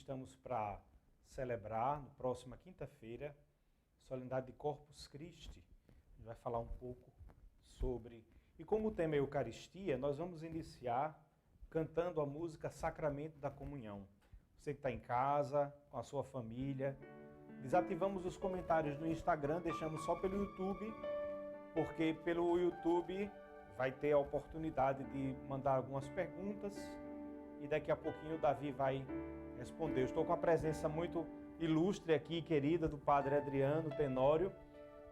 estamos para celebrar, na próxima quinta-feira, solenidade de Corpus Christi. A gente vai falar um pouco sobre... E como o tema é Eucaristia, nós vamos iniciar cantando a música Sacramento da Comunhão. Você que está em casa, com a sua família. Desativamos os comentários no Instagram, deixamos só pelo YouTube, porque pelo YouTube vai ter a oportunidade de mandar algumas perguntas e daqui a pouquinho o Davi vai responder. Eu estou com a presença muito ilustre aqui, querida, do Padre Adriano Tenório.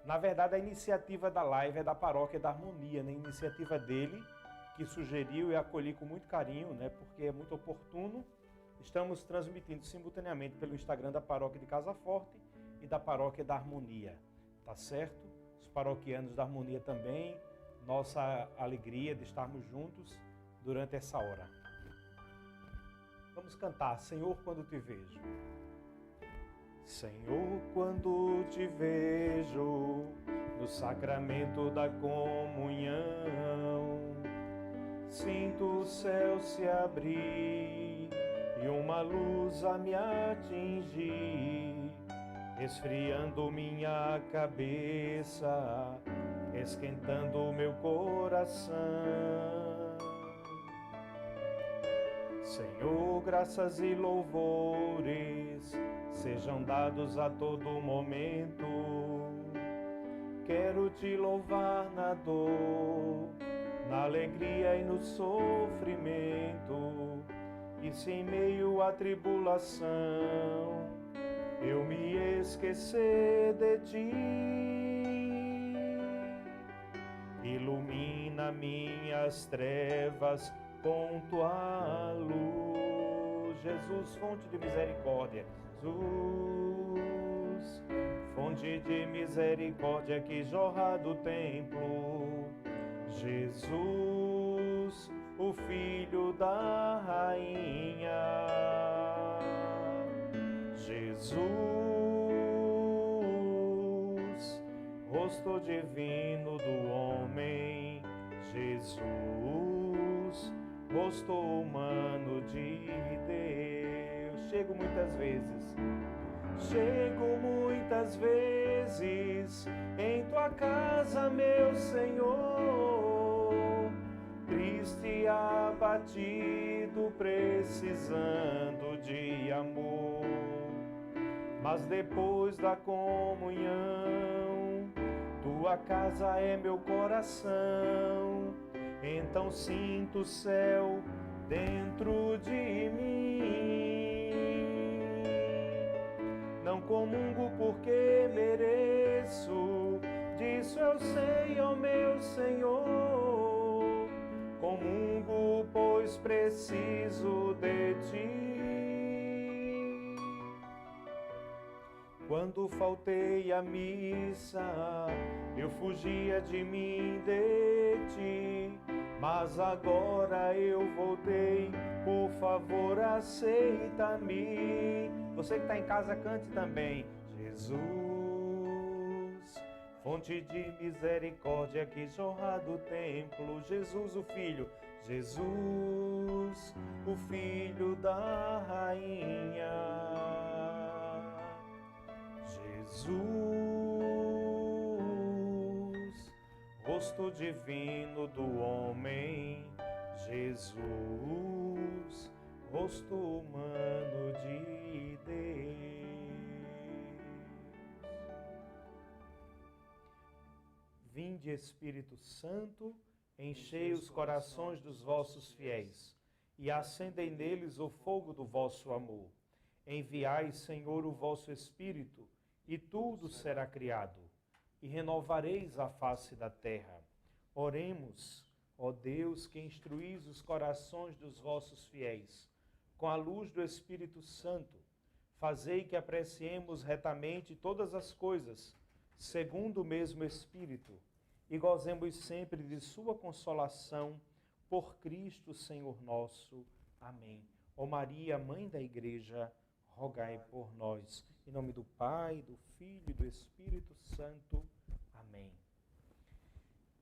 Na verdade, a iniciativa da live é da Paróquia da Harmonia, né? Iniciativa dele, que sugeriu e acolhi com muito carinho, né? Porque é muito oportuno. Estamos transmitindo simultaneamente pelo Instagram da Paróquia de Casa Forte e da Paróquia da Harmonia, tá certo? Os paroquianos da Harmonia também, nossa alegria de estarmos juntos durante essa hora. Vamos cantar, Senhor, quando te vejo. Senhor, quando te vejo no sacramento da comunhão, sinto o céu se abrir e uma luz a me atingir, esfriando minha cabeça, esquentando meu coração. Senhor, graças e louvores sejam dados a todo momento. Quero te louvar na dor, na alegria e no sofrimento. E se em meio à tribulação eu me esquecer de ti, ilumina minhas trevas com tua luz. Jesus, fonte de misericórdia. Jesus, fonte de misericórdia que jorra do templo. Jesus, o Filho da Rainha. Jesus, rosto divino do homem. Jesus, rosto humano de Deus. Chego muitas vezes em tua casa, meu Senhor, triste, abatido, precisando de amor. Mas depois da comunhão, tua casa é meu coração. Então sinto o céu dentro de mim. Não comungo porque mereço, disso eu sei, ó meu Senhor. Comungo, pois preciso de ti. Quando faltei à missa, eu fugia de mim, de ti. Mas agora eu voltei, por favor aceita-me. Você que está em casa, cante também. Jesus, fonte de misericórdia que jorra do templo. Jesus, o Filho. Jesus, o Filho da Rainha. Jesus, rosto divino do homem. Jesus, rosto humano de Deus. Vinde, Espírito Santo, enchei os corações dos vossos fiéis e acendei neles o fogo do vosso amor. Enviai, Senhor, o vosso Espírito, e tudo será criado, e renovareis a face da terra. Oremos, ó Deus, que instruís os corações dos vossos fiéis, com a luz do Espírito Santo, fazei que apreciemos retamente todas as coisas, segundo o mesmo Espírito, e gozemos sempre de sua consolação, por Cristo Senhor nosso. Amém. Ó Maria, Mãe da Igreja, rogai por nós. Em nome do Pai, do Filho e do Espírito Santo. Amém.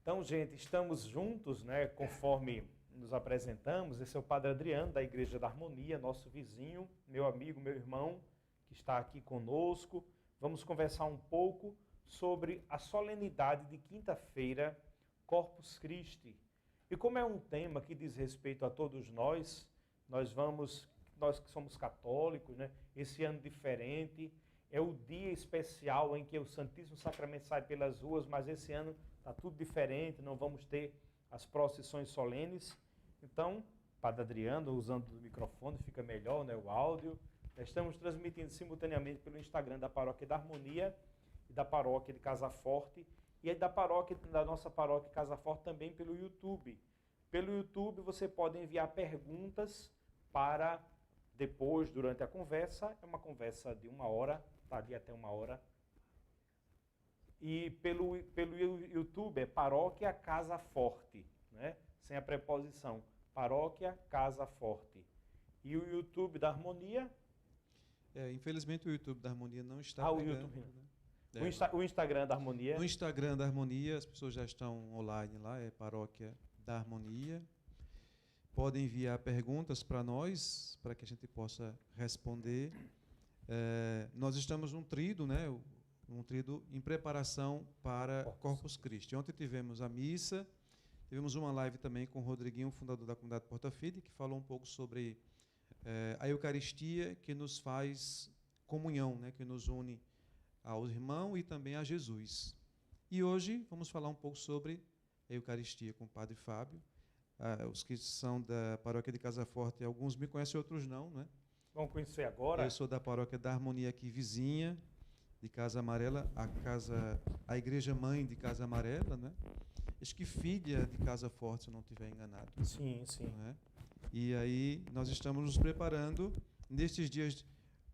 Então, gente, estamos juntos, né? Conforme nos apresentamos. Esse é o Padre Adriano, da Igreja da Harmonia, nosso vizinho, meu amigo, meu irmão, que está aqui conosco. Vamos conversar um pouco sobre a solenidade de quinta-feira, Corpus Christi. E como é um tema que diz respeito a todos nós, nós que somos católicos, né? Esse ano diferente, é o dia especial em que o Santíssimo Sacramento sai pelas ruas, mas esse ano está tudo diferente, não vamos ter as procissões solenes. Então, Padre Adriano, usando o microfone, fica melhor, né, o áudio. Estamos transmitindo simultaneamente pelo Instagram da Paróquia da Harmonia e da Paróquia de Casa Forte, e da nossa Paróquia Casa Forte também pelo YouTube. Pelo YouTube você pode enviar perguntas para depois, durante a conversa. É uma conversa de 1 hora, está ali até 1 hora. E pelo YouTube é Paróquia Casa Forte, né? Sem a preposição. Paróquia Casa Forte. E o YouTube da Harmonia? Infelizmente o YouTube da Harmonia não está pegando. O YouTube, né? O Instagram da Harmonia? No Instagram da Harmonia, as pessoas já estão online lá, é Paróquia da Harmonia. Podem enviar perguntas para nós, para que a gente possa responder. Nós estamos num tríduo, né? Um tríduo em preparação para Corpus Christi. Ontem tivemos a missa, tivemos uma live também com o Rodriguinho, fundador da comunidade Porta Fide, que falou um pouco sobre a Eucaristia, que nos faz comunhão, né? Que nos une aos irmãos e também a Jesus. E hoje vamos falar um pouco sobre a Eucaristia com o Padre Fábio. Os que são da Paróquia de Casa Forte, alguns me conhecem, outros não, né? Vamos conhecer agora? Eu sou da Paróquia da Harmonia aqui vizinha, de Casa Amarela, a Igreja Mãe de Casa Amarela, né? Acho que filha de Casa Forte, se eu não estiver enganado. Sim, sim. Né? E aí nós estamos nos preparando nestes dias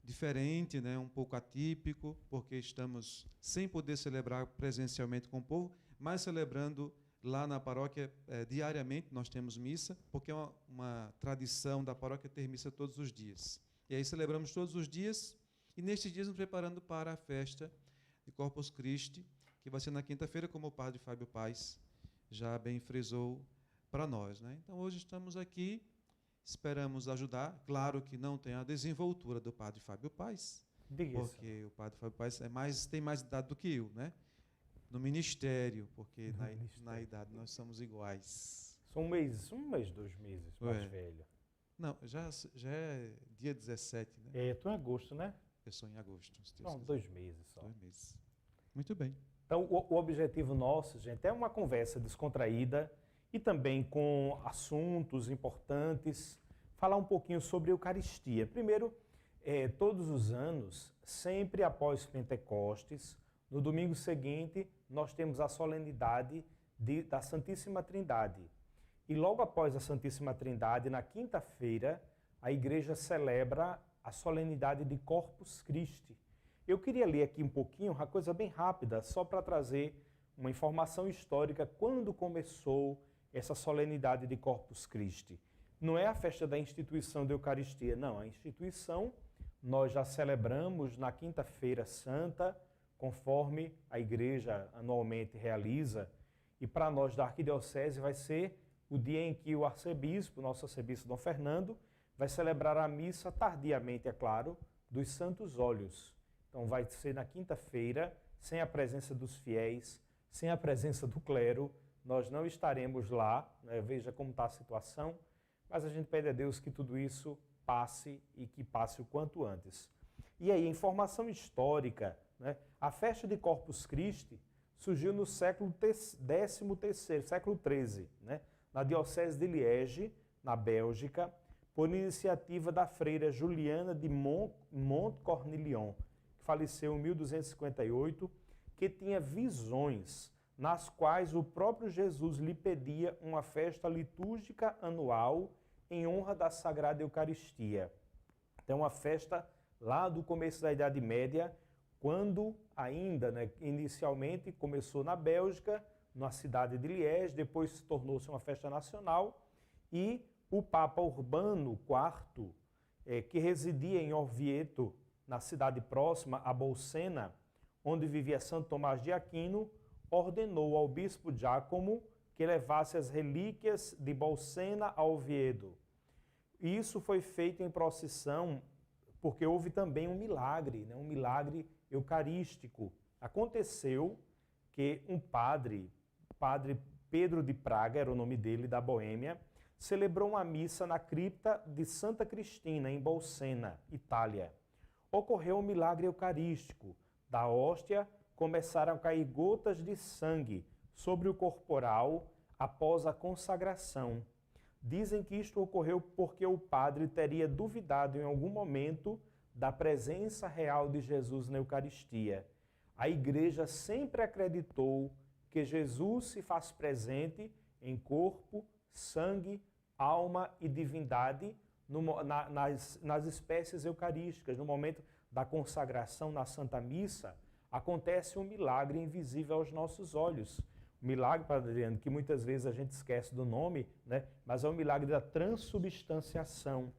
diferentes, né? Um pouco atípico, porque estamos sem poder celebrar presencialmente com o povo, mas celebrando lá na paróquia diariamente. Nós temos missa, porque é uma tradição da paróquia ter missa todos os dias. E aí celebramos todos os dias, e nestes dias nos preparando para a festa de Corpus Christi, que vai ser na quinta-feira, como o Padre Fábio Paz já bem frisou para nós, né? Então hoje estamos aqui, esperamos ajudar. Claro que não tem a desenvoltura do Padre Fábio Paz, porque o Padre Fábio Paz tem mais idade do que eu, né? No ministério, porque na idade nós somos iguais. Só um mês, 2 meses mais velho. Não, já é dia 17, né? Tu em agosto, né? Eu sou em agosto. Não, 2 meses só. 2 meses. Muito bem. Então, o objetivo nosso, gente, é uma conversa descontraída e também com assuntos importantes, falar um pouquinho sobre a Eucaristia. Primeiro, todos os anos, sempre após Pentecostes, no domingo seguinte, nós temos a solenidade da Santíssima Trindade. E logo após a Santíssima Trindade, na quinta-feira, a igreja celebra a solenidade de Corpus Christi. Eu queria ler aqui um pouquinho, uma coisa bem rápida, só para trazer uma informação histórica, quando começou essa solenidade de Corpus Christi. Não é a festa da instituição da Eucaristia, não. A instituição nós já celebramos na quinta-feira santa, conforme a igreja anualmente realiza. E para nós da Arquidiocese vai ser o dia em que o arcebispo, nosso arcebispo Dom Fernando, vai celebrar a missa tardiamente, é claro, dos Santos Óleos. Então vai ser na quinta-feira, sem a presença dos fiéis, sem a presença do clero, nós não estaremos lá, né? Veja como está a situação, mas a gente pede a Deus que tudo isso passe e que passe o quanto antes. E aí, informação histórica, né? A festa de Corpus Christi surgiu no século XIII, século XIII, né? Na Diocese de Liege, na Bélgica, por iniciativa da freira Juliana de Montcornillon, que faleceu em 1258, que tinha visões nas quais o próprio Jesus lhe pedia uma festa litúrgica anual em honra da Sagrada Eucaristia. Então, uma festa lá do começo da Idade Média, quando ainda, né, inicialmente começou na Bélgica, na cidade de Liege, depois tornou-se uma festa nacional, e o Papa Urbano IV, que residia em Orvieto, na cidade próxima a Bolsena, onde vivia Santo Tomás de Aquino, ordenou ao bispo Giacomo que levasse as relíquias de Bolsena a Oviedo. Isso foi feito em procissão porque houve também um milagre eucarístico. Aconteceu que um padre Pedro de Praga, era o nome dele, da Boêmia, celebrou uma missa na cripta de Santa Cristina, em Bolsena, Itália. Ocorreu um milagre eucarístico. Da hóstia começaram a cair gotas de sangue sobre o corporal após a consagração. Dizem que isto ocorreu porque o padre teria duvidado em algum momento da presença real de Jesus na Eucaristia. A Igreja sempre acreditou que Jesus se faz presente em corpo, sangue, alma e divindade nas espécies eucarísticas. No momento da consagração na Santa Missa, acontece um milagre invisível aos nossos olhos. O milagre, Padre Adriano, que muitas vezes a gente esquece do nome, né? Mas é o milagre da transubstanciação.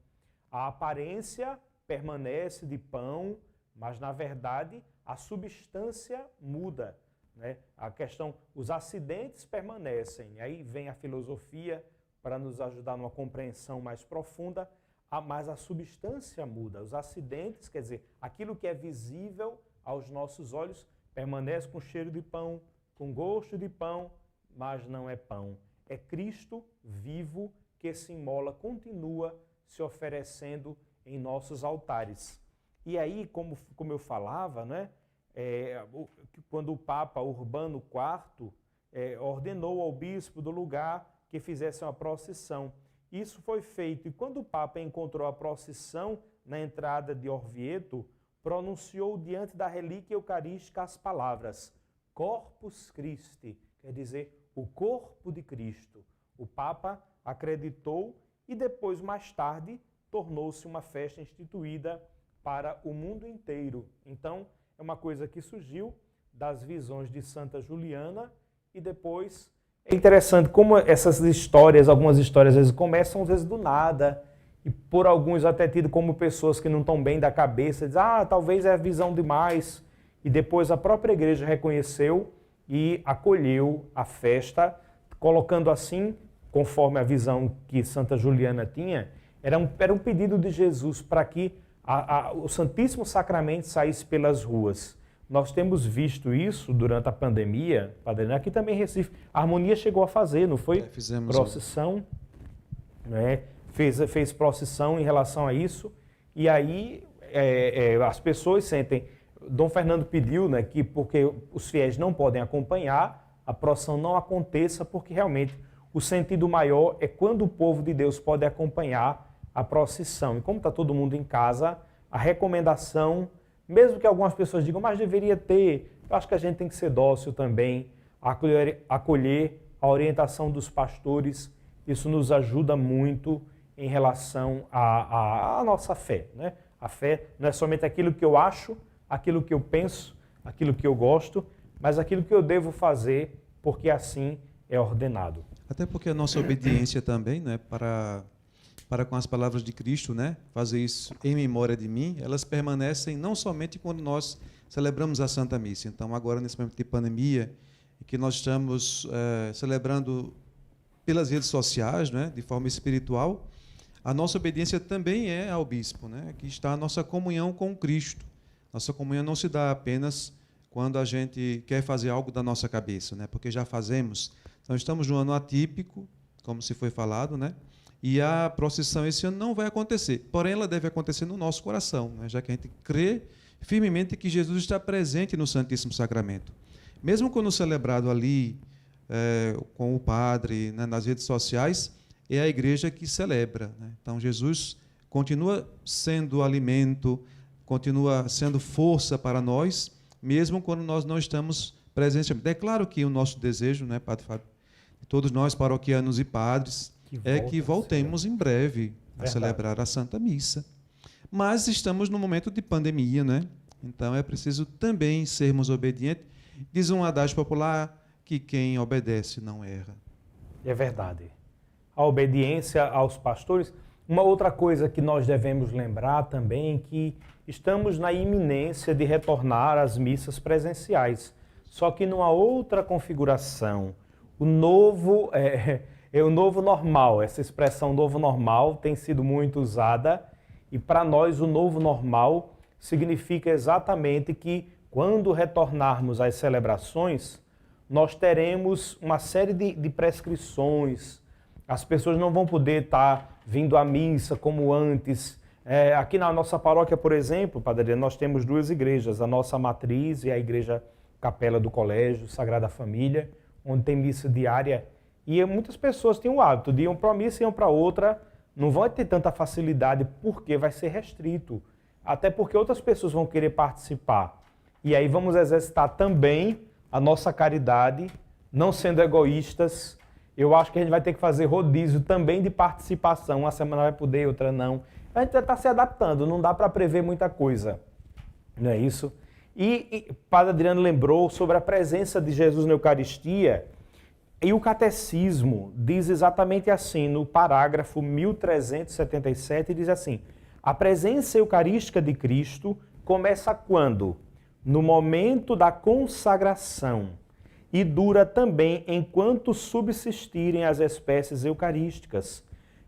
A aparência permanece de pão, mas na verdade a substância muda, né? A questão, os acidentes permanecem. Aí vem a filosofia para nos ajudar numa compreensão mais profunda, mas a substância muda. Os acidentes, quer dizer, aquilo que é visível aos nossos olhos permanece com cheiro de pão, com gosto de pão, mas não é pão. É Cristo vivo que esse mola continua se oferecendo em nossos altares. E aí, como eu falava, né, quando o Papa Urbano IV ordenou ao bispo do lugar que fizesse uma procissão. Isso foi feito, e quando o Papa encontrou a procissão na entrada de Orvieto, pronunciou diante da relíquia eucarística as palavras Corpus Christi, quer dizer, o corpo de Cristo. O Papa acreditou e depois, mais tarde, tornou-se uma festa instituída para o mundo inteiro. Então, é uma coisa que surgiu das visões de Santa Juliana e depois... É interessante como essas histórias, algumas histórias às vezes começam às vezes do nada e por alguns até tido como pessoas que não estão bem da cabeça, dizem, talvez é visão demais. E depois a própria igreja reconheceu e acolheu a festa, colocando assim, conforme a visão que Santa Juliana tinha, era um pedido de Jesus para que o Santíssimo Sacramento saísse pelas ruas. Nós temos visto isso durante a pandemia, Padre, aqui também em Recife. A Harmonia chegou a fazer, não foi? Fizemos procissão, né? Fez procissão em relação a isso. E aí as pessoas sentem... Dom Fernando pediu, né, que porque os fiéis não podem acompanhar, a procissão não aconteça, porque realmente o sentido maior é quando o povo de Deus pode acompanhar a procissão. E como está todo mundo em casa, a recomendação... Mesmo que algumas pessoas digam, mas deveria ter, eu acho que a gente tem que ser dócil também, acolher a orientação dos pastores. Isso nos ajuda muito em relação à nossa fé, né? A fé não é somente aquilo que eu acho, aquilo que eu penso, aquilo que eu gosto, mas aquilo que eu devo fazer, porque assim é ordenado. Até porque a nossa obediência também, né, para com as palavras de Cristo, né, fazer isso em memória de mim, elas permanecem não somente quando nós celebramos a Santa Missa. Então, agora, nesse momento de pandemia, que nós estamos celebrando pelas redes sociais, né, de forma espiritual, a nossa obediência também é ao bispo, né, que está a nossa comunhão com Cristo. Nossa comunhão não se dá apenas quando a gente quer fazer algo da nossa cabeça, né, porque já fazemos. Então, estamos num ano atípico, como se foi falado, né, e a procissão esse ano não vai acontecer. Porém, ela deve acontecer no nosso coração, né? Já que a gente crê firmemente que Jesus está presente no Santíssimo Sacramento. Mesmo quando celebrado ali com o padre, né, nas redes sociais, é a igreja que celebra, né? Então, Jesus continua sendo alimento, continua sendo força para nós, mesmo quando nós não estamos presencialmente. É claro que o nosso desejo, né, Padre Fábio, todos nós paroquianos e padres, que voltemos em breve a celebrar a Santa Missa. Mas estamos num momento de pandemia, né? Então é preciso também sermos obedientes. Diz um adágio popular que quem obedece não erra. É verdade. A obediência aos pastores. Uma outra coisa que nós devemos lembrar também é que estamos na iminência de retornar às missas presenciais, só que numa outra configuração. o novo normal, essa expressão novo normal tem sido muito usada, e para nós o novo normal significa exatamente que quando retornarmos às celebrações, nós teremos uma série de prescrições, as pessoas não vão poder estar vindo à missa como antes. Aqui na nossa paróquia, por exemplo, Padre Adriano, nós temos 2 igrejas, a nossa matriz e a igreja Capela do Colégio, Sagrada Família, onde tem missa diária. E muitas pessoas têm o hábito de ir para uma missa e iam para outra, não vão ter tanta facilidade porque vai ser restrito. Até porque outras pessoas vão querer participar. E aí vamos exercitar também a nossa caridade, não sendo egoístas. Eu acho que a gente vai ter que fazer rodízio também de participação. Uma semana vai poder, outra não. A gente vai estar se adaptando, não dá para prever muita coisa. Não é isso? E Padre Adriano lembrou sobre a presença de Jesus na Eucaristia. E o Catecismo diz exatamente assim, no parágrafo 1377, diz assim: a presença eucarística de Cristo começa quando? No momento da consagração, e dura também enquanto subsistirem as espécies eucarísticas.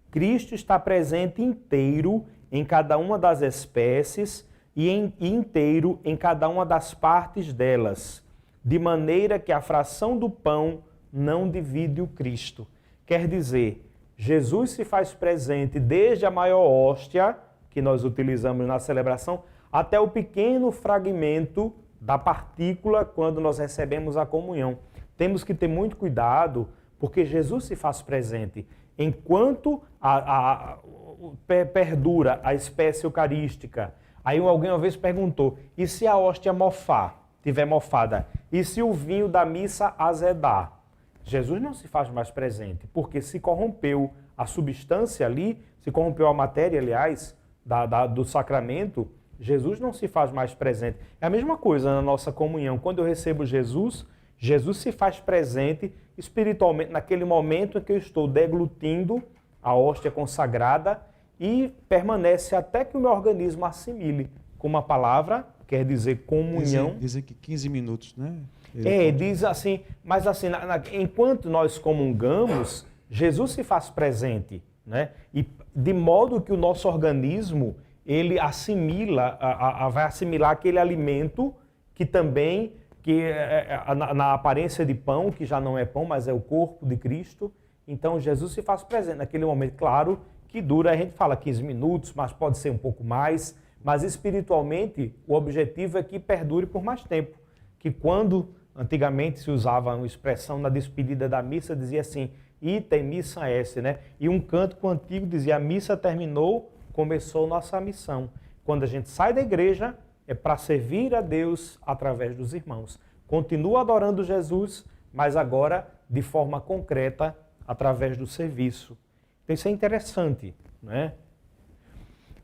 Cristo está presente inteiro em cada uma das espécies e inteiro em cada uma das partes delas, de maneira que a fração do pão não divide o Cristo. Quer dizer, Jesus se faz presente desde a maior hóstia, que nós utilizamos na celebração, até o pequeno fragmento da partícula quando nós recebemos a comunhão. Temos que ter muito cuidado, porque Jesus se faz presente. Enquanto perdura a espécie eucarística, aí alguém uma vez perguntou, e se a hóstia tiver mofada? E se o vinho da missa azedar? Jesus não se faz mais presente, porque se corrompeu a substância ali, se corrompeu a matéria, aliás, do sacramento, Jesus não se faz mais presente. É a mesma coisa na nossa comunhão. Quando eu recebo Jesus, Jesus se faz presente espiritualmente naquele momento em que eu estou deglutindo a hóstia consagrada e permanece até que o meu organismo assimile. Como a palavra quer dizer comunhão. Dizem que 15 minutos, né? Diz assim, mas assim, enquanto nós comungamos, Jesus se faz presente, né? E de modo que o nosso organismo, ele assimila, vai assimilar aquele alimento que também, na aparência de pão, que já não é pão, mas é o corpo de Cristo. Então Jesus se faz presente naquele momento, claro, que dura, a gente fala 15 minutos, mas pode ser um pouco mais, mas espiritualmente o objetivo é que perdure por mais tempo. Que quando antigamente se usava uma expressão na despedida da missa, dizia assim, item missa est, né? E um cântico antigo dizia, a missa terminou, começou nossa missão. Quando a gente sai da igreja, é para servir a Deus através dos irmãos. Continua adorando Jesus, mas agora de forma concreta, através do serviço. Então isso é interessante, né?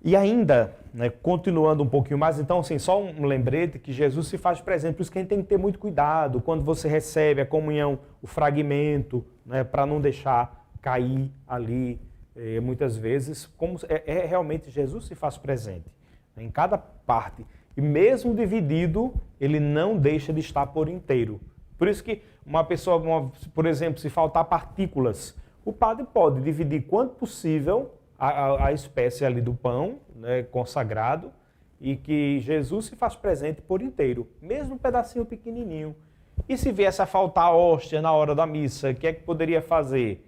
E ainda, né, continuando um pouquinho mais, então assim, só um lembrete que Jesus se faz presente, por isso que a gente tem que ter muito cuidado quando você recebe a comunhão, o fragmento, né, para não deixar cair ali, muitas vezes, como realmente Jesus se faz presente, né, em cada parte. E mesmo dividido, ele não deixa de estar por inteiro. Por isso que uma pessoa, por exemplo, se faltar partículas, o padre pode dividir quanto possível a espécie ali do pão, né, consagrado, e que Jesus se faz presente por inteiro, mesmo um pedacinho pequenininho. E se viesse a faltar a hóstia na hora da missa, o que é que poderia fazer?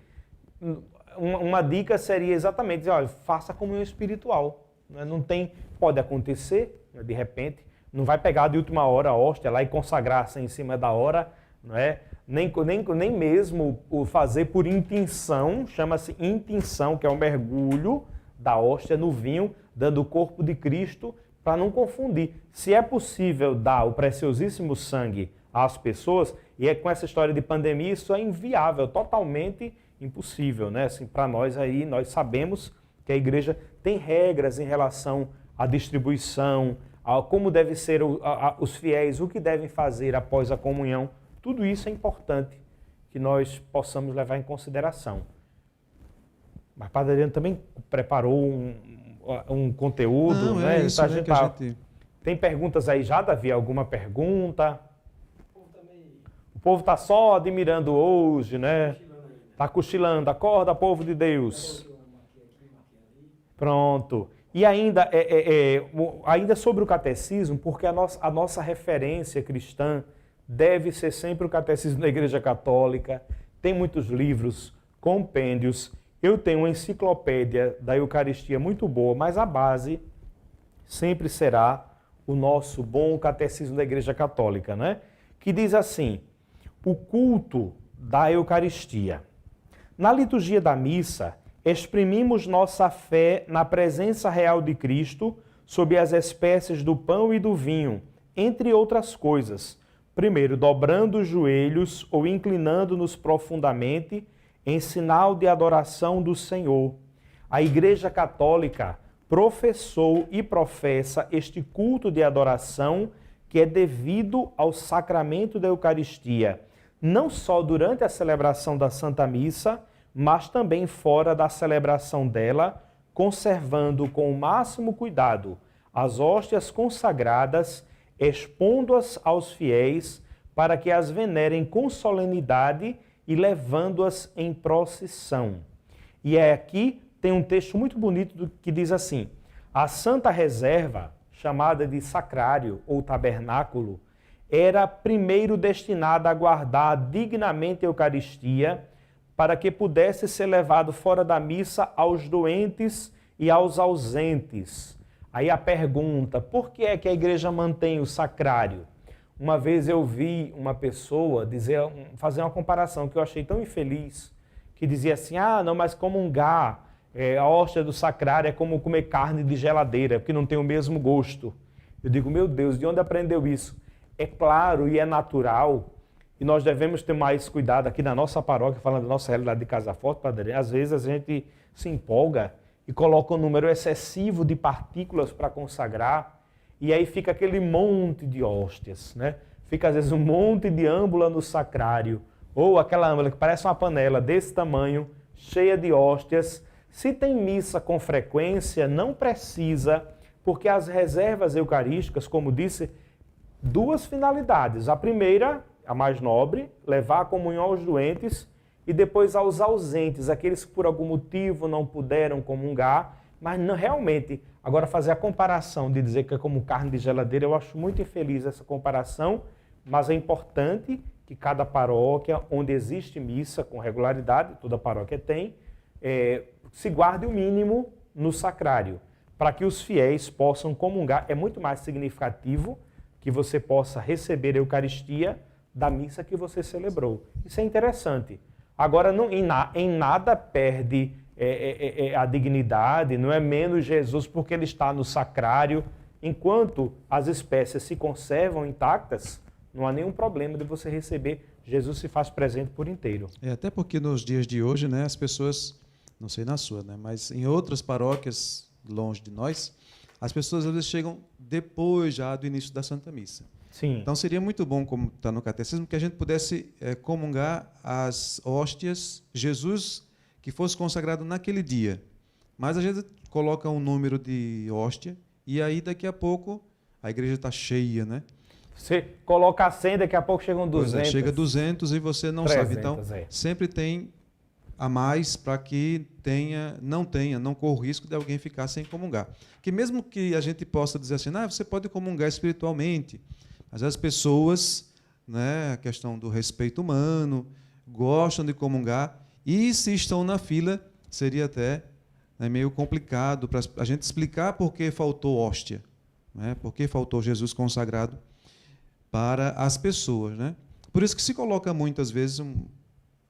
Uma dica seria exatamente dizer, olha, faça a comunhão espiritual. Né? Não tem, pode acontecer, né, de repente, não vai pegar de última hora a hóstia lá e consagrar-se em cima da hora, não é? Nem mesmo o fazer por intinção, chama-se intinção, que é o mergulho da hóstia no vinho, dando o corpo de Cristo, para não confundir. Se é possível dar o preciosíssimo sangue às pessoas, e com essa história de pandemia, isso é inviável, totalmente impossível, né? Assim, para nós aí, nós sabemos que a igreja tem regras em relação à distribuição, a como devem ser os fiéis, o que devem fazer após a comunhão. Tudo isso é importante que nós possamos levar em consideração. Mas o Padre Adriano também preparou um conteúdo. Não, né? É isso, né, Tem perguntas aí já, Davi? Alguma pergunta? O O povo está só admirando hoje, né? Está cochilando. Acorda, povo de Deus. Pronto. E ainda, ainda sobre o catecismo, porque a nossa referência cristã deve ser sempre o catecismo da Igreja Católica. Tem muitos livros, compêndios. Eu tenho uma enciclopédia da Eucaristia muito boa, mas a base sempre será o nosso bom catecismo da Igreja Católica, né? Que diz assim: o culto da Eucaristia. Na liturgia da missa, exprimimos nossa fé na presença real de Cristo sob as espécies do pão e do vinho, entre outras coisas. Primeiro, dobrando os joelhos ou inclinando-nos profundamente em sinal de adoração do Senhor. A Igreja Católica professou e professa este culto de adoração que é devido ao sacramento da Eucaristia, não só durante a celebração da Santa Missa, mas também fora da celebração dela, conservando com o máximo cuidado as hóstias consagradas, expondo-as aos fiéis para que as venerem com solenidade e levando-as em procissão. E aqui tem um texto muito bonito que diz assim: a Santa Reserva, chamada de sacrário ou tabernáculo, era primeiro destinada a guardar dignamente a Eucaristia, para que pudesse ser levado fora da missa aos doentes e aos ausentes. Aí a pergunta: por que é que a igreja mantém o sacrário? Uma vez eu vi uma pessoa fazer uma comparação que eu achei tão infeliz, que dizia assim: ah, não, mas comungar a hóstia do sacrário é como comer carne de geladeira, porque não tem o mesmo gosto. Eu digo, meu Deus, de onde aprendeu isso? É claro e é natural, e nós devemos ter mais cuidado aqui na nossa paróquia, falando da nossa realidade de Casa Forte, Padre. Às vezes a gente se empolga e coloca um número excessivo de partículas para consagrar, e aí fica aquele monte de hóstias, né? Fica às vezes um monte de âmbula no sacrário, ou aquela âmbula que parece uma panela desse tamanho, cheia de hóstias. Se tem missa com frequência, não precisa, porque as reservas eucarísticas, como disse, duas finalidades. A primeira, a mais nobre, levar a comunhão aos doentes, e depois aos ausentes, aqueles que por algum motivo não puderam comungar, mas não, realmente, agora fazer a comparação de dizer que é como carne de geladeira, eu acho muito infeliz essa comparação, mas é importante que cada paróquia, onde existe missa com regularidade, toda paróquia tem, se guarde o mínimo no sacrário, para que os fiéis possam comungar. É muito mais significativo que você possa receber a Eucaristia da missa que você celebrou. Isso é interessante. Agora, em nada perde a dignidade, não é menos Jesus porque ele está no sacrário. Enquanto as espécies se conservam intactas, não há nenhum problema de você receber. Jesus se faz presente por inteiro. Até porque nos dias de hoje, né, as pessoas, não sei na sua, né, mas em outras paróquias longe de nós, as pessoas às vezes chegam depois já do início da Santa Missa. Sim. Então seria muito bom, como está no catecismo, que a gente pudesse comungar as hóstias, Jesus que fosse consagrado naquele dia. Mas a gente coloca um número de hóstia e aí daqui a pouco a igreja está cheia, né? Você coloca a 100, daqui a pouco chegam 200. Chega 200 e você não 300, sabe. Então sempre tem a mais para que não corra o risco de alguém ficar sem comungar. Que mesmo que a gente possa dizer assim, você pode comungar espiritualmente, mas as pessoas, né, a questão do respeito humano, gostam de comungar, e se estão na fila, seria até meio complicado para a gente explicar por que faltou hóstia, né, por que faltou Jesus consagrado para as pessoas, né? Por isso que se coloca muitas vezes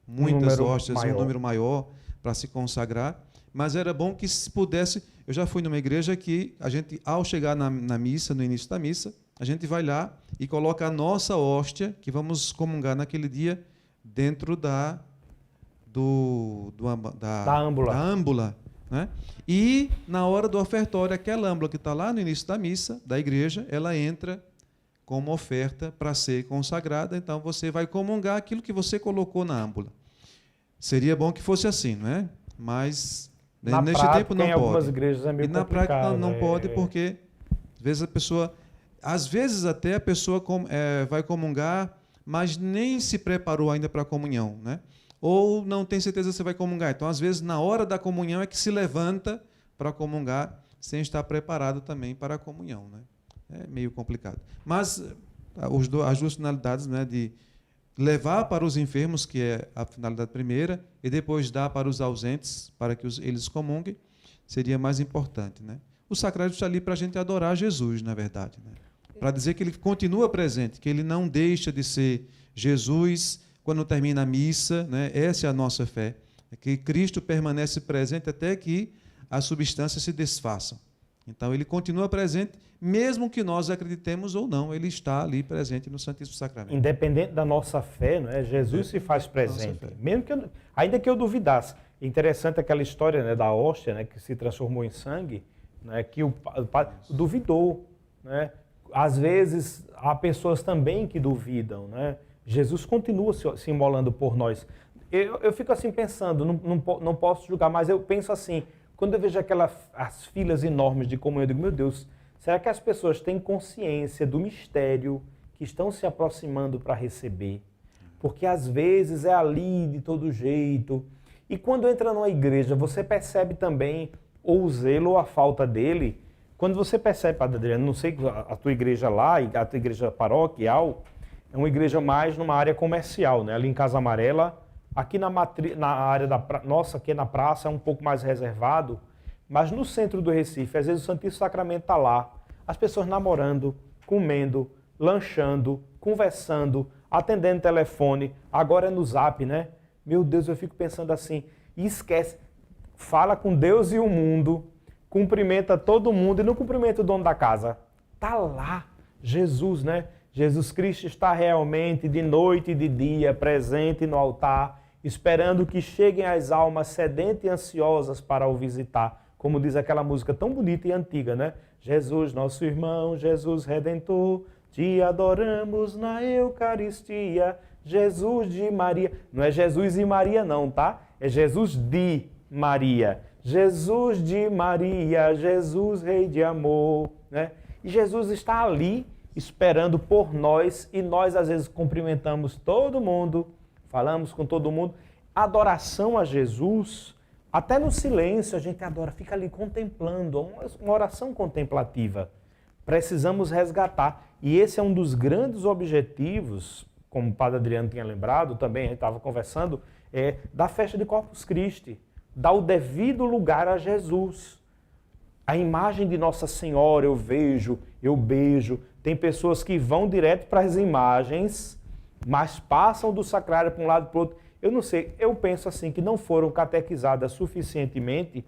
muitas hóstias, um número maior para se consagrar, mas era bom que se pudesse. Eu já fui numa igreja que a gente, ao chegar na missa, no início da missa, a gente vai lá e coloca a nossa hóstia, que vamos comungar naquele dia, dentro da âmbula, né? E na hora do ofertório, aquela âmbula que está lá no início da missa, da igreja, ela entra como oferta para ser consagrada, então você vai comungar aquilo que você colocou na âmbula. Seria bom que fosse assim, não é? Mas neste tempo não pode. Algumas igrejas é meio e na prática não pode, porque às vezes até a pessoa vai comungar, mas nem se preparou ainda para a comunhão, né? Ou não tem certeza se você vai comungar. Então, às vezes, na hora da comunhão é que se levanta para comungar, sem estar preparado também para a comunhão, né? É meio complicado. Mas as duas finalidades, né, de levar para os enfermos, que é a finalidade primeira, e depois dar para os ausentes, para que eles comunguem, seria mais importante, né? O sacrário está ali para a gente adorar Jesus, na verdade, né? Para dizer que ele continua presente, que ele não deixa de ser Jesus quando termina a missa, né? Essa é a nossa fé, é que Cristo permanece presente até que as substâncias se desfaçam. Então, ele continua presente, mesmo que nós acreditemos ou não, ele está ali presente no Santíssimo Sacramento. Independente da nossa fé, não é? Jesus se faz presente. Mesmo que ainda que eu duvidasse. Interessante aquela história, né, da hóstia, né, que se transformou em sangue, né, que o padre duvidou, né? Às vezes, há pessoas também que duvidam, né? Jesus continua se imolando por nós. Eu fico assim pensando, não posso julgar, mas eu penso assim, quando eu vejo as filas enormes de comunhão, eu digo, meu Deus, será que as pessoas têm consciência do mistério que estão se aproximando para receber? Porque às vezes é ali de todo jeito. E quando entra numa igreja, você percebe também ou o zelo ou a falta dele. Quando você percebe, Padre Adriano, não sei, a tua igreja lá, a tua igreja paroquial, é uma igreja mais numa área comercial, né? Ali em Casa Amarela, aqui na área nossa, aqui na praça, é um pouco mais reservado, mas no centro do Recife, às vezes o Santíssimo Sacramento está lá, as pessoas namorando, comendo, lanchando, conversando, atendendo telefone, agora é no Zap, né? Meu Deus, eu fico pensando assim, e esquece, fala com Deus e o mundo, cumprimenta todo mundo e não cumprimenta o dono da casa. Está lá, Jesus, né? Jesus Cristo está realmente de noite e de dia presente no altar, esperando que cheguem as almas sedentas e ansiosas para o visitar. Como diz aquela música tão bonita e antiga, né? Jesus, nosso irmão, Jesus Redentor, te adoramos na Eucaristia, Jesus de Maria. Não é Jesus e Maria não, tá? É Jesus de Maria. Jesus de Maria, Jesus Rei de amor, né? E Jesus está ali esperando por nós e nós às vezes cumprimentamos todo mundo, falamos com todo mundo. Adoração a Jesus, até no silêncio a gente adora, fica ali contemplando, uma oração contemplativa. Precisamos resgatar. E esse é um dos grandes objetivos, como o Padre Adriano tinha lembrado, também a gente estava conversando, da festa de Corpus Christi, dar o devido lugar a Jesus. A imagem de Nossa Senhora eu vejo, eu beijo. Tem pessoas que vão direto para as imagens, mas passam do sacrário para um lado e para o outro. Eu não sei, eu penso assim, que não foram catequizadas suficientemente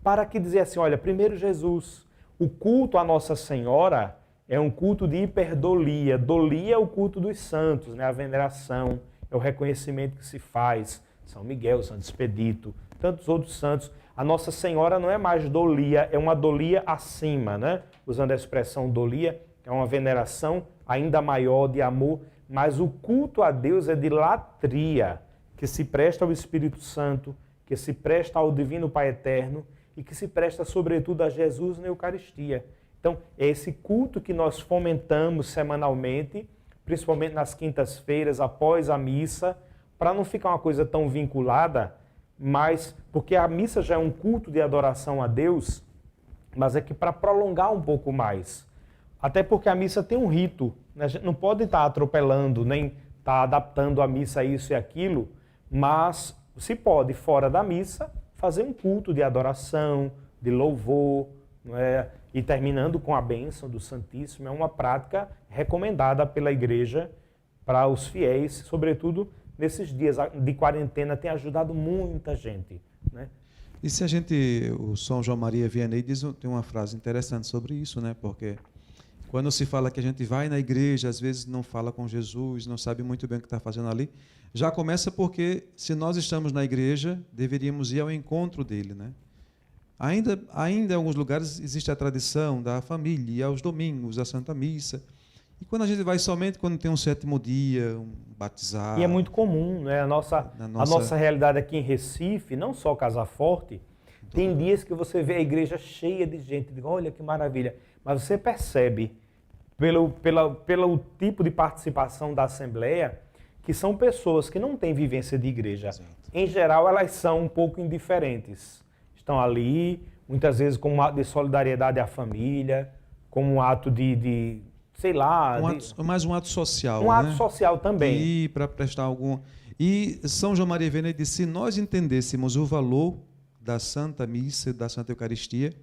para que dizer assim, olha, primeiro Jesus, o culto a Nossa Senhora é um culto de hiperdolia. Dolia é o culto dos santos, né? A veneração, é o reconhecimento que se faz. São Miguel, Santo Expedito, tantos outros santos. A Nossa Senhora não é mais dolia, é uma dolia acima, né? Usando a expressão dolia, é uma veneração ainda maior de amor, mas o culto a Deus é de latria, que se presta ao Espírito Santo, que se presta ao Divino Pai Eterno e que se presta, sobretudo, a Jesus na Eucaristia. Então, é esse culto que nós fomentamos semanalmente, principalmente nas quintas-feiras, após a missa, para não ficar uma coisa tão vinculada, mas porque a missa já é um culto de adoração a Deus, mas é que para prolongar um pouco mais. Até porque a missa tem um rito, né? A gente não pode estar atropelando, nem estar adaptando a missa a isso e aquilo, mas se pode, fora da missa, fazer um culto de adoração, de louvor, não é? E terminando com a bênção do Santíssimo, é uma prática recomendada pela Igreja para os fiéis, sobretudo nesses dias de quarentena, tem ajudado muita gente, né? E se a gente, o São João Maria Vianney tem uma frase interessante sobre isso, né? Porque quando se fala que a gente vai na igreja, às vezes não fala com Jesus, não sabe muito bem o que está fazendo ali, já começa porque, se nós estamos na igreja, deveríamos ir ao encontro dele, né? Ainda em alguns lugares existe a tradição da família, ir aos domingos, a Santa Missa. E quando a gente vai somente quando tem um sétimo dia, um batizado... E é muito comum, né? A nossa realidade aqui em Recife, não só Casa Forte, tem dias que você vê a igreja cheia de gente, digo, olha que maravilha. Mas você percebe, pelo tipo de participação da Assembleia, que são pessoas que não têm vivência de igreja. Exato. Em geral, elas são um pouco indiferentes. Estão ali, muitas vezes, como um ato de solidariedade à família, como um ato de sei lá... Mais um ato social. Um ato social também. E para prestar algum... E São João Maria Vianney disse, se nós entendêssemos o valor da Santa Missa, da Santa Eucaristia,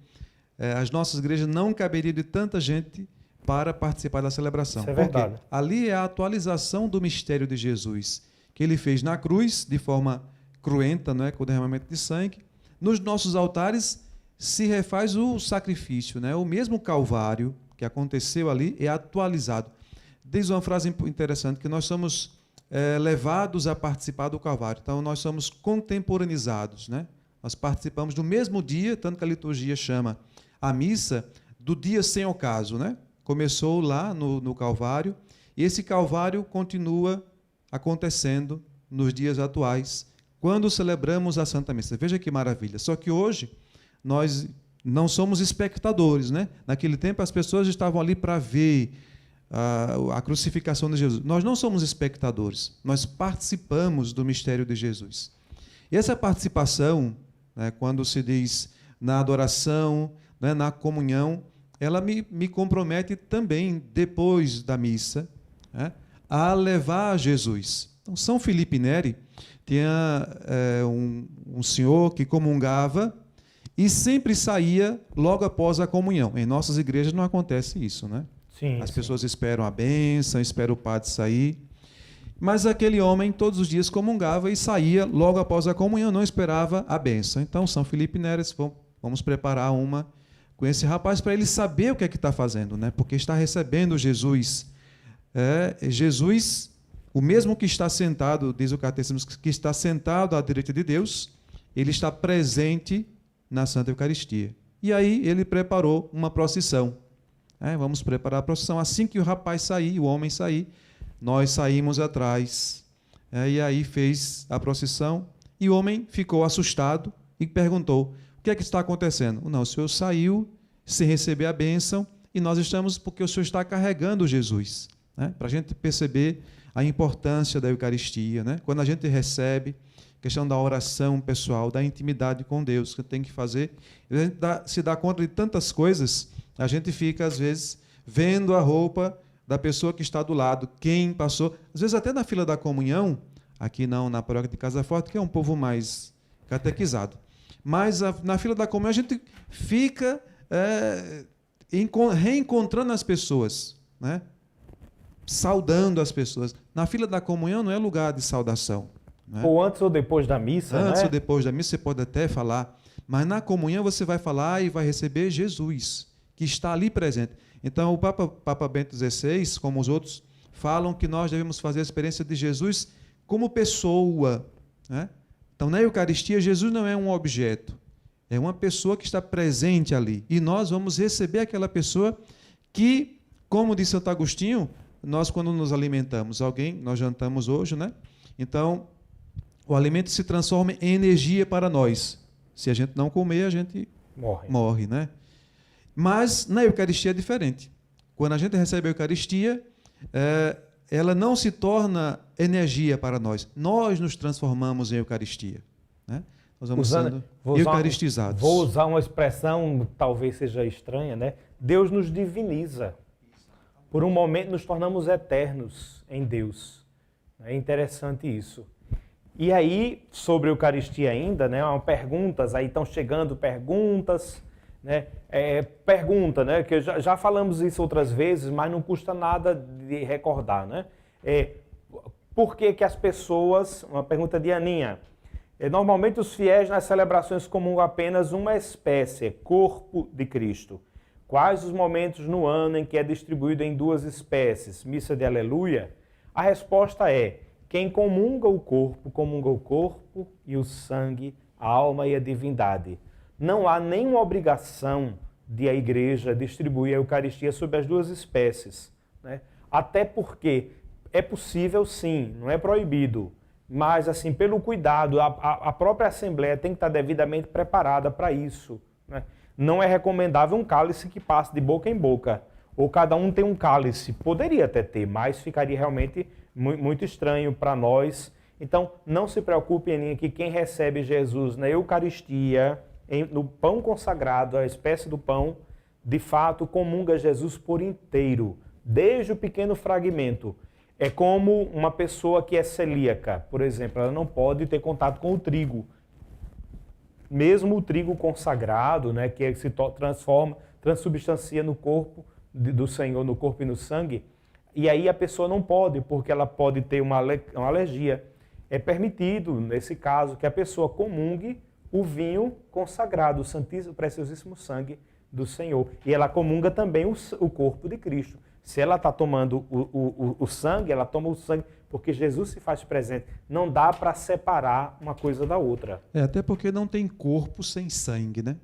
as nossas igrejas não caberiam de tanta gente para participar da celebração. Isso é verdade. Porque ali é a atualização do mistério de Jesus, que ele fez na cruz, de forma cruenta, não é, com o derramamento de sangue. Nos nossos altares se refaz o sacrifício, né? O mesmo Calvário que aconteceu ali é atualizado. Diz uma frase interessante, que nós somos levados a participar do Calvário. Então, nós somos contemporanizados, né? Nós participamos do mesmo dia, tanto que a liturgia chama a missa do dia sem ocaso, né? Começou lá no Calvário, e esse Calvário continua acontecendo nos dias atuais, quando celebramos a Santa Missa. Veja que maravilha. Só que hoje, nós não somos espectadores, né? Naquele tempo, as pessoas estavam ali para ver a crucificação de Jesus. Nós não somos espectadores, nós participamos do mistério de Jesus. E essa participação, né, quando se diz na adoração, né, na comunhão, ela me compromete também, depois da missa, né, a levar Jesus. Então, São Filipe Neri tinha um senhor que comungava e sempre saía logo após a comunhão. Em nossas igrejas não acontece isso, né? Sim, As pessoas esperam a bênção, esperam o padre sair. Mas aquele homem todos os dias comungava e saía logo após a comunhão, não esperava a bênção. Então, São Filipe Neri, vamos preparar uma com esse rapaz para ele saber o que é que está fazendo, né? Porque está recebendo Jesus. Jesus, o mesmo que está sentado, diz o catecismo, que está sentado à direita de Deus, ele está presente na Santa Eucaristia. E aí ele preparou uma procissão. Vamos preparar a procissão. Assim que o rapaz sair, o homem sair, nós saímos atrás. E aí fez a procissão e o homem ficou assustado e perguntou, o que é que está acontecendo? Não, o senhor saiu sem receber a bênção e nós estamos porque o senhor está carregando Jesus. Né? Para a gente perceber a importância da Eucaristia. Né? Quando a gente recebe, questão da oração pessoal, da intimidade com Deus, que tem que fazer, a gente se dá conta de tantas coisas, a gente fica, às vezes, vendo a roupa da pessoa que está do lado, quem passou, às vezes até na fila da comunhão, aqui não, na paróquia de Casa Forte, que é um povo mais catequizado, mas na fila da comunhão a gente fica reencontrando as pessoas, né? Saudando as pessoas. Na fila da comunhão não é lugar de saudação. Né? Ou antes ou depois da missa, Antes né? ou depois da missa você pode até falar, mas na comunhão você vai falar e vai receber Jesus, que está ali presente. Então, o Papa Bento XVI, como os outros, falam que nós devemos fazer a experiência de Jesus como pessoa. Né? Então, na Eucaristia, Jesus não é um objeto, é uma pessoa que está presente ali. E nós vamos receber aquela pessoa que, como disse Santo Agostinho, nós quando nos alimentamos, nós jantamos hoje, né? Então, o alimento se transforma em energia para nós. Se a gente não comer, a gente morre, né? Mas na Eucaristia é diferente. Quando a gente recebe a Eucaristia, ela não se torna energia para nós. Nós nos transformamos em Eucaristia. Né? Nós vamos sendo eucaristizados. Vou usar uma expressão, talvez seja estranha, né? Deus nos diviniza. Por um momento nos tornamos eternos em Deus. É interessante isso. E aí, sobre a Eucaristia ainda, né? Perguntas, aí estão chegando perguntas, né? Pergunta, né? Que já falamos isso outras vezes, mas não custa nada de recordar, né? Por que que as pessoas, uma pergunta de Aninha, normalmente os fiéis nas celebrações comungam apenas uma espécie, corpo de Cristo. Quais os momentos no ano em que é distribuído em duas espécies, missa de aleluia? A resposta é, quem comunga o corpo e o sangue, a alma e a divindade. Não há nenhuma obrigação de a igreja distribuir a Eucaristia sobre as duas espécies. Né? Até porque é possível sim, não é proibido, mas assim, pelo cuidado, a própria Assembleia tem que estar devidamente preparada para isso. Né? Não é recomendável um cálice que passe de boca em boca. ou cada um tem um cálice. Poderia até ter, mas ficaria realmente muito estranho para nós. Então, não se preocupe, Aninha, que quem recebe Jesus na Eucaristia, no pão consagrado, a espécie do pão, de fato comunga Jesus por inteiro, desde o pequeno fragmento. É como uma pessoa que é celíaca, por exemplo, ela não pode ter contato com o trigo. Mesmo o trigo consagrado, né, que se transforma, transubstancia no corpo do Senhor, no corpo e no sangue, e aí a pessoa não pode, porque ela pode ter uma alergia. É permitido, nesse caso, que a pessoa comungue o vinho consagrado, o santíssimo, preciosíssimo sangue do Senhor. E ela comunga também o corpo de Cristo. Se ela está tomando o sangue, ela toma o sangue, porque Jesus se faz presente. Não dá para separar uma coisa da outra. Até porque não tem corpo sem sangue, né?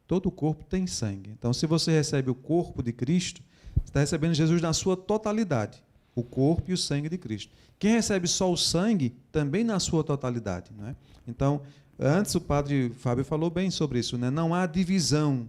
Todo corpo tem sangue. Então, se você recebe o corpo de Cristo, você está recebendo Jesus na sua totalidade, o corpo e o sangue de Cristo. Quem recebe só o sangue, também na sua totalidade, né? Então, antes o padre Fábio falou bem sobre isso, né? Não há divisão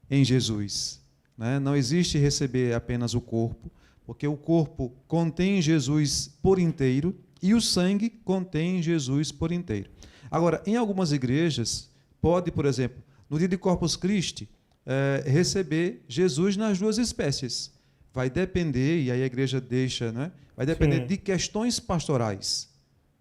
em Jesus, né? Não existe receber apenas o corpo, porque o corpo contém Jesus por inteiro e o sangue contém Jesus por inteiro. Agora, em algumas igrejas, pode, por exemplo, no dia de Corpus Christi, receber Jesus nas duas espécies. Vai depender, e aí a igreja deixa, né? Vai depender de questões pastorais,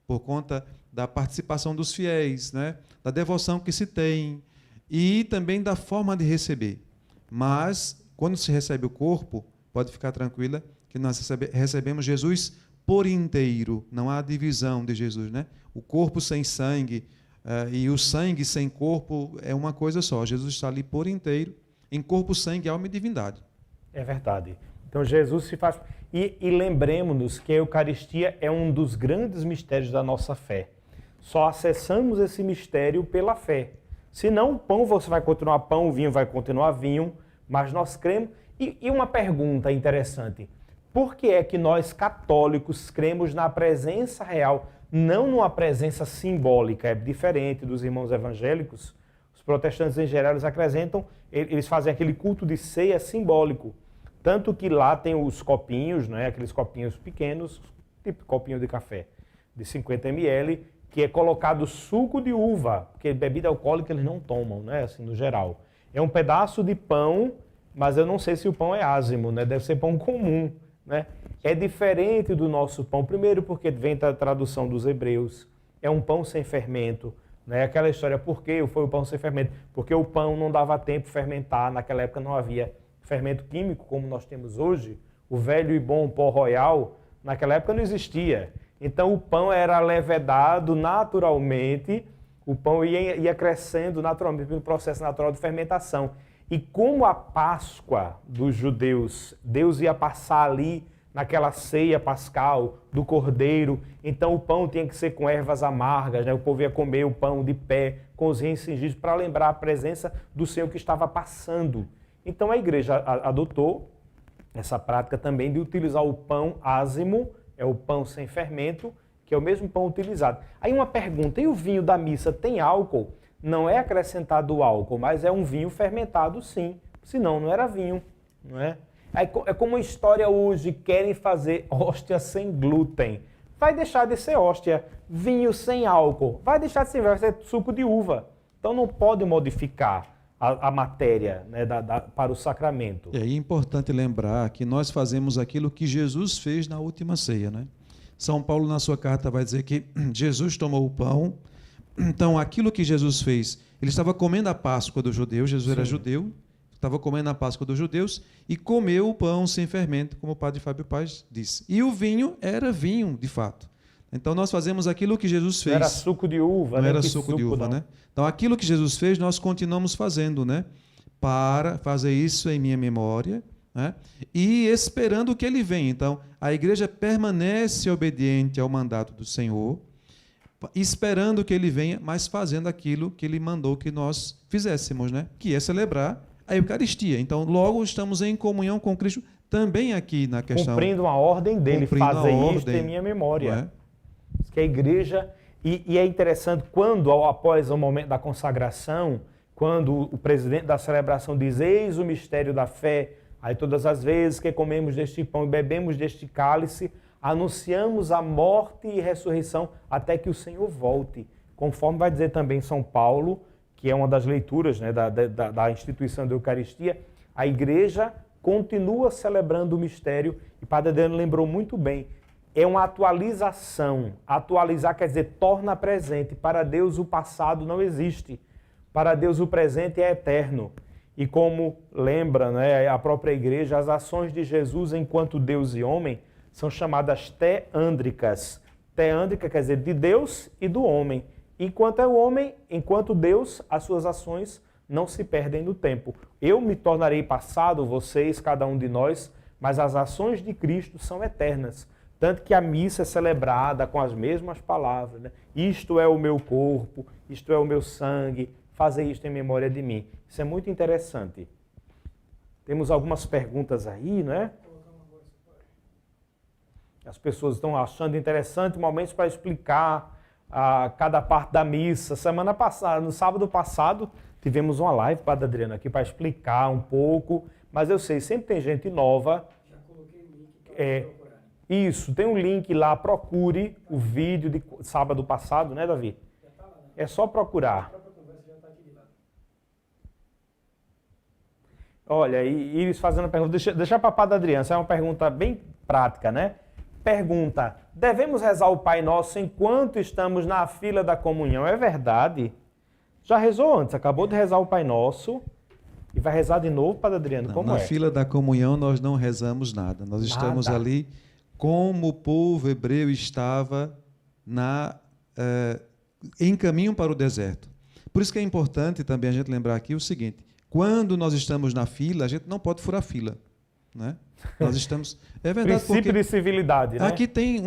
por conta da participação dos fiéis, né? Da devoção que se tem e também da forma de receber. Mas, quando se recebe o corpo, pode ficar tranquila que nós recebemos Jesus por inteiro. Não há divisão de Jesus, né? O corpo sem sangue e o sangue sem corpo é uma coisa só. Jesus está ali por inteiro, em corpo, sangue, alma e divindade. É verdade. Então, Jesus se faz... E lembremos-nos que a Eucaristia é um dos grandes mistérios da nossa fé. Só acessamos esse mistério pela fé. Senão, o pão você vai continuar pão, o vinho vai continuar vinho, mas nós cremos... E uma pergunta interessante. Por que é que nós, católicos, cremos na presença real, não numa presença simbólica? É diferente dos irmãos evangélicos. Os protestantes, em geral, eles fazem aquele culto de ceia simbólico. Tanto que lá tem os copinhos, né, aqueles copinhos pequenos, tipo copinho de café, de 50 ml, que é colocado suco de uva, porque bebida alcoólica eles não tomam, né, assim, no geral. É um pedaço de pão, mas eu não sei se o pão é ázimo, né, deve ser pão comum, né. É diferente do nosso pão, primeiro porque vem da tradução dos hebreus, é um pão sem fermento, né, aquela história, por que foi o pão sem fermento? Porque o pão não dava tempo de fermentar, naquela época não havia fermento químico como nós temos hoje, o velho e bom pó royal, naquela época não existia. Então o pão era levedado naturalmente, o pão ia crescendo naturalmente pelo processo natural de fermentação. E como a Páscoa dos judeus, Deus ia passar ali naquela ceia pascal do cordeiro, então o pão tinha que ser com ervas amargas, né? O povo ia comer o pão de pé, com os rins cingidos, para lembrar a presença do Senhor que estava passando. Então a igreja adotou essa prática também de utilizar o pão ázimo, é o pão sem fermento, que é o mesmo pão utilizado. Aí uma pergunta, e o vinho da missa tem álcool? Não é acrescentado álcool, mas é um vinho fermentado sim, senão não era vinho, não é? É como a história hoje, querem fazer hóstia sem glúten. Vai deixar de ser hóstia, vinho sem álcool, vai deixar de ser, vai ser suco de uva. Então não pode modificar a matéria, né, para o sacramento. É importante lembrar que nós fazemos aquilo que Jesus fez na última ceia, né? São Paulo, na sua carta, vai dizer que Jesus tomou o pão. Então, aquilo que Jesus fez, ele estava comendo a Páscoa dos judeus, Jesus era judeu, estava comendo a Páscoa dos judeus e comeu o pão sem fermento, como o padre Fábio Paz disse. E o vinho era vinho, de fato. Então, nós fazemos aquilo que Jesus fez. Não era suco de uva, não era suco de uva, né? Então, aquilo que Jesus fez, nós continuamos fazendo, né? Para fazer isso em minha memória, né? E esperando que ele venha. Então, a igreja permanece obediente ao mandato do Senhor, esperando que ele venha, mas fazendo aquilo que ele mandou que nós fizéssemos, né? Que é celebrar a Eucaristia. Então, logo estamos em comunhão com Cristo, também aqui na questão... Cumprindo a ordem dele, fazer isto em minha memória. Que a igreja... E é interessante, quando, após o momento da consagração, quando o presidente da celebração diz, eis o mistério da fé, Aí todas as vezes que comemos deste pão e bebemos deste cálice, anunciamos a morte e ressurreição até que o Senhor volte. Conforme vai dizer também São Paulo, que é uma das leituras, né, da instituição da Eucaristia, a igreja continua celebrando o mistério, e Padre Adriano lembrou muito bem, é uma atualização. Atualizar quer dizer torna presente. Para Deus o passado não existe. Para Deus o presente é eterno. E como lembra, né, a própria igreja, as ações de Jesus enquanto Deus e homem são chamadas teândricas. Teândrica quer dizer de Deus e do homem. Enquanto é o homem, enquanto Deus, as suas ações não se perdem no tempo. Eu me tornarei passado, vocês, cada um de nós, mas as ações de Cristo são eternas. Tanto que a missa é celebrada com as mesmas palavras, né? Isto é o meu corpo, isto é o meu sangue, fazei isto em memória de mim. Isso é muito interessante. Temos algumas perguntas aí, né? As pessoas estão achando interessante momentos para explicar cada parte da missa. Semana passada, no sábado passado, tivemos uma live, Padre Adriano, aqui para explicar um pouco, mas eu sei, sempre tem gente nova. Já coloquei o link para procurar. Isso, tem um link lá, procure o vídeo de sábado passado, né, Davi? Já está lá, né? É só procurar. A própria conversa já está aqui de lado. Olha, e Iris fazendo a pergunta, deixa para Padre Adriano, essa é uma pergunta bem prática, né? Pergunta, devemos rezar o Pai Nosso enquanto estamos na fila da comunhão? É verdade? Já rezou antes, acabou de rezar o Pai Nosso e vai rezar de novo, Padre Adriano, Não, como na é? fila da comunhão nós não rezamos nada. Nós estamos ali como o povo hebreu estava em caminho para o deserto. Por isso que é importante também a gente lembrar aqui o seguinte, quando nós estamos na fila, a gente não pode furar fila, né? Nós estamos... É verdade, Princípio de civilidade, né? aqui tem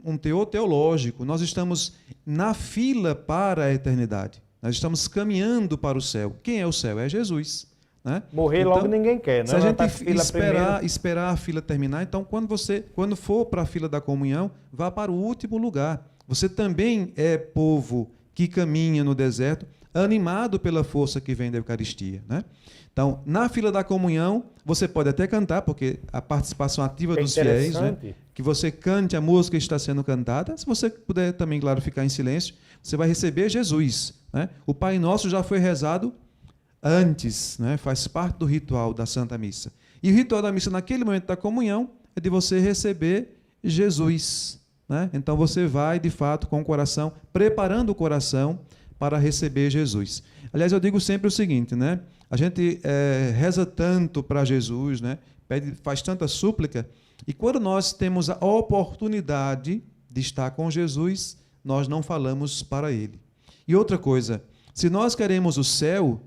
um teor teológico. Nós estamos na fila para a eternidade. Nós estamos caminhando para o céu. Quem é o céu? É Jesus, né? Morrer Então, logo ninguém quer, né? Se a gente Fila esperar a fila terminar, então quando for para a fila da comunhão, vá para o último lugar. Você também é povo que caminha no deserto, animado pela força que vem da Eucaristia, né? Então, na fila da comunhão, você pode até cantar, porque a participação ativa dos fiéis, né? Que você cante a música que está sendo cantada. Se você puder também, claro, ficar em silêncio, você vai receber Jesus, né? O Pai Nosso já foi rezado antes, né? Faz parte do ritual da Santa Missa. E o ritual da missa, naquele momento da comunhão, é de você receber Jesus, né? Então, você vai, de fato, com o coração, preparando o coração para receber Jesus. Aliás, eu digo sempre o seguinte, né? A gente reza tanto para Jesus, né? Faz tanta súplica, e quando nós temos a oportunidade de estar com Jesus, nós não falamos para Ele. E outra coisa, se nós queremos o céu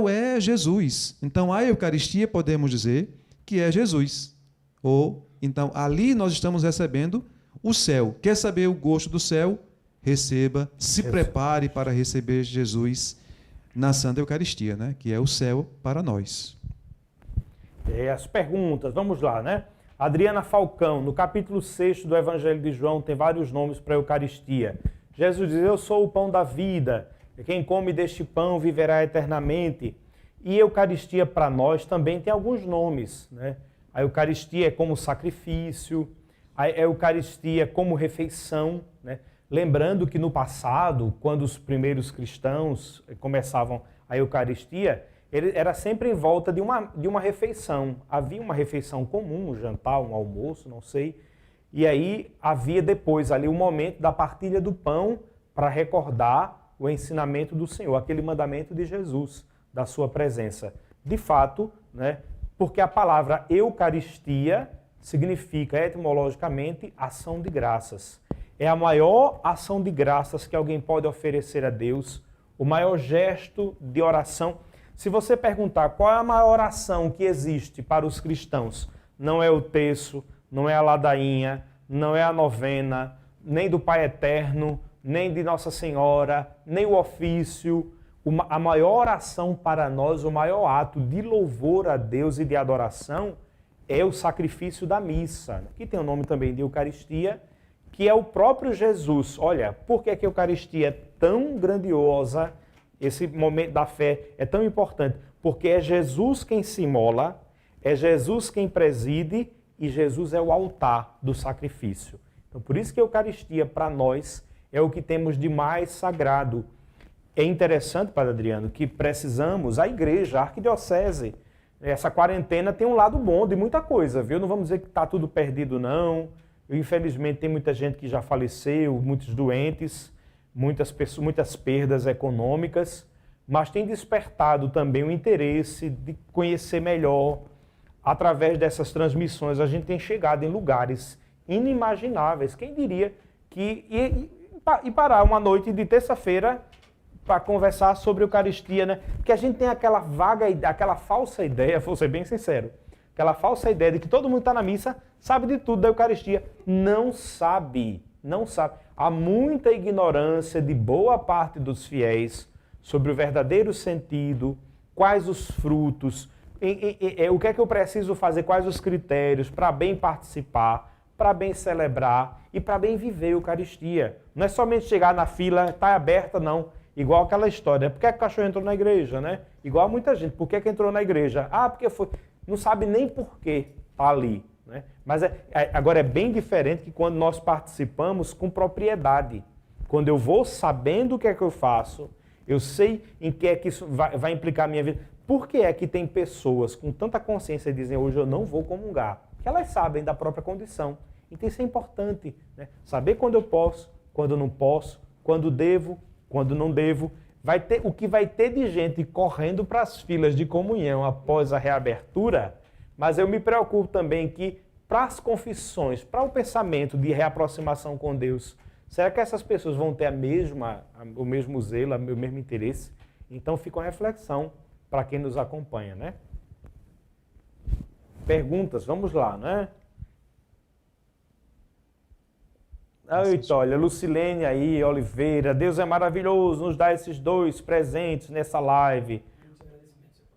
é Jesus. Então, a Eucaristia, podemos dizer, que é Jesus. Ou, então, ali nós estamos recebendo o céu. Quer saber o gosto do céu? Receba, se prepare para receber Jesus na Santa Eucaristia, né? Que é o céu para nós. As perguntas, vamos lá, né? Adriana Falcão, no capítulo 6 do Evangelho de João, tem vários nomes para a Eucaristia. Jesus diz, eu sou o pão da vida, quem come deste pão viverá eternamente. E Eucaristia para nós também tem alguns nomes, né? A Eucaristia é como sacrifício, a Eucaristia como refeição, né? Lembrando que no passado, quando os primeiros cristãos começavam a Eucaristia, ele era sempre em volta de uma refeição. Havia uma refeição comum, um jantar, um almoço, não sei. E aí havia depois ali o momento da partilha do pão para recordar o ensinamento do Senhor, aquele mandamento de Jesus, da sua presença. De fato, né, porque a palavra Eucaristia significa etimologicamente ação de graças. É a maior ação de graças que alguém pode oferecer a Deus, o maior gesto de oração. Se você perguntar qual é a maior oração que existe para os cristãos, não é o terço, não é a ladainha, não é a novena, nem do Pai Eterno, nem de Nossa Senhora, nem o ofício. A maior oração para nós, o maior ato de louvor a Deus e de adoração é o sacrifício da missa, que tem o nome também de Eucaristia, que é o próprio Jesus. Olha, por que a Eucaristia é tão grandiosa, esse momento da fé é tão importante? Porque é Jesus quem se imola, é Jesus quem preside e Jesus é o altar do sacrifício. Então, por isso que a Eucaristia, para nós, é o que temos de mais sagrado. É interessante, Padre Adriano, que precisamos, a igreja, a arquidiocese, essa quarentena tem um lado bom de muita coisa, viu? Não vamos dizer que está tudo perdido, não. Infelizmente, tem muita gente que já faleceu, muitos doentes, muitas pessoas, muitas perdas econômicas, mas tem despertado também o interesse de conhecer melhor. Através dessas transmissões, a gente tem chegado em lugares inimagináveis. Quem diria que... E parar uma noite de terça-feira para conversar sobre Eucaristia, né? Porque a gente tem aquela aquela falsa ideia, vou ser bem sincero, aquela falsa ideia de que todo mundo está na missa, sabe de tudo da Eucaristia. Não sabe, não sabe. Há muita ignorância de boa parte dos fiéis sobre o verdadeiro sentido, quais os frutos, o que é que eu preciso fazer, quais os critérios para bem participar, para bem celebrar e para bem viver a Eucaristia. Não é somente chegar na fila, está aberta, não. Igual aquela história, por que o cachorro entrou na igreja, né? Igual a muita gente, por que entrou na igreja? Ah, porque foi. Não sabe nem por que está ali, né? Mas agora é bem diferente que quando nós participamos com propriedade. Quando eu vou sabendo o que é que eu faço, eu sei em que é que isso vai implicar a minha vida. Por que é que tem pessoas com tanta consciência e dizem hoje eu não vou comungar? Porque elas sabem da própria condição. Então isso é importante, né? Saber quando eu posso, quando não posso, quando devo, quando não devo. O que vai ter de gente correndo para as filas de comunhão após a reabertura, mas eu me preocupo também que para as confissões, para o pensamento de reaproximação com Deus, será que essas pessoas vão ter o mesmo zelo, o mesmo interesse? Então fica uma reflexão para quem nos acompanha, né? Perguntas, vamos lá, né? Eita, olha, Lucilene aí, Oliveira, Deus é maravilhoso, nos dá esses 2 presentes nessa live.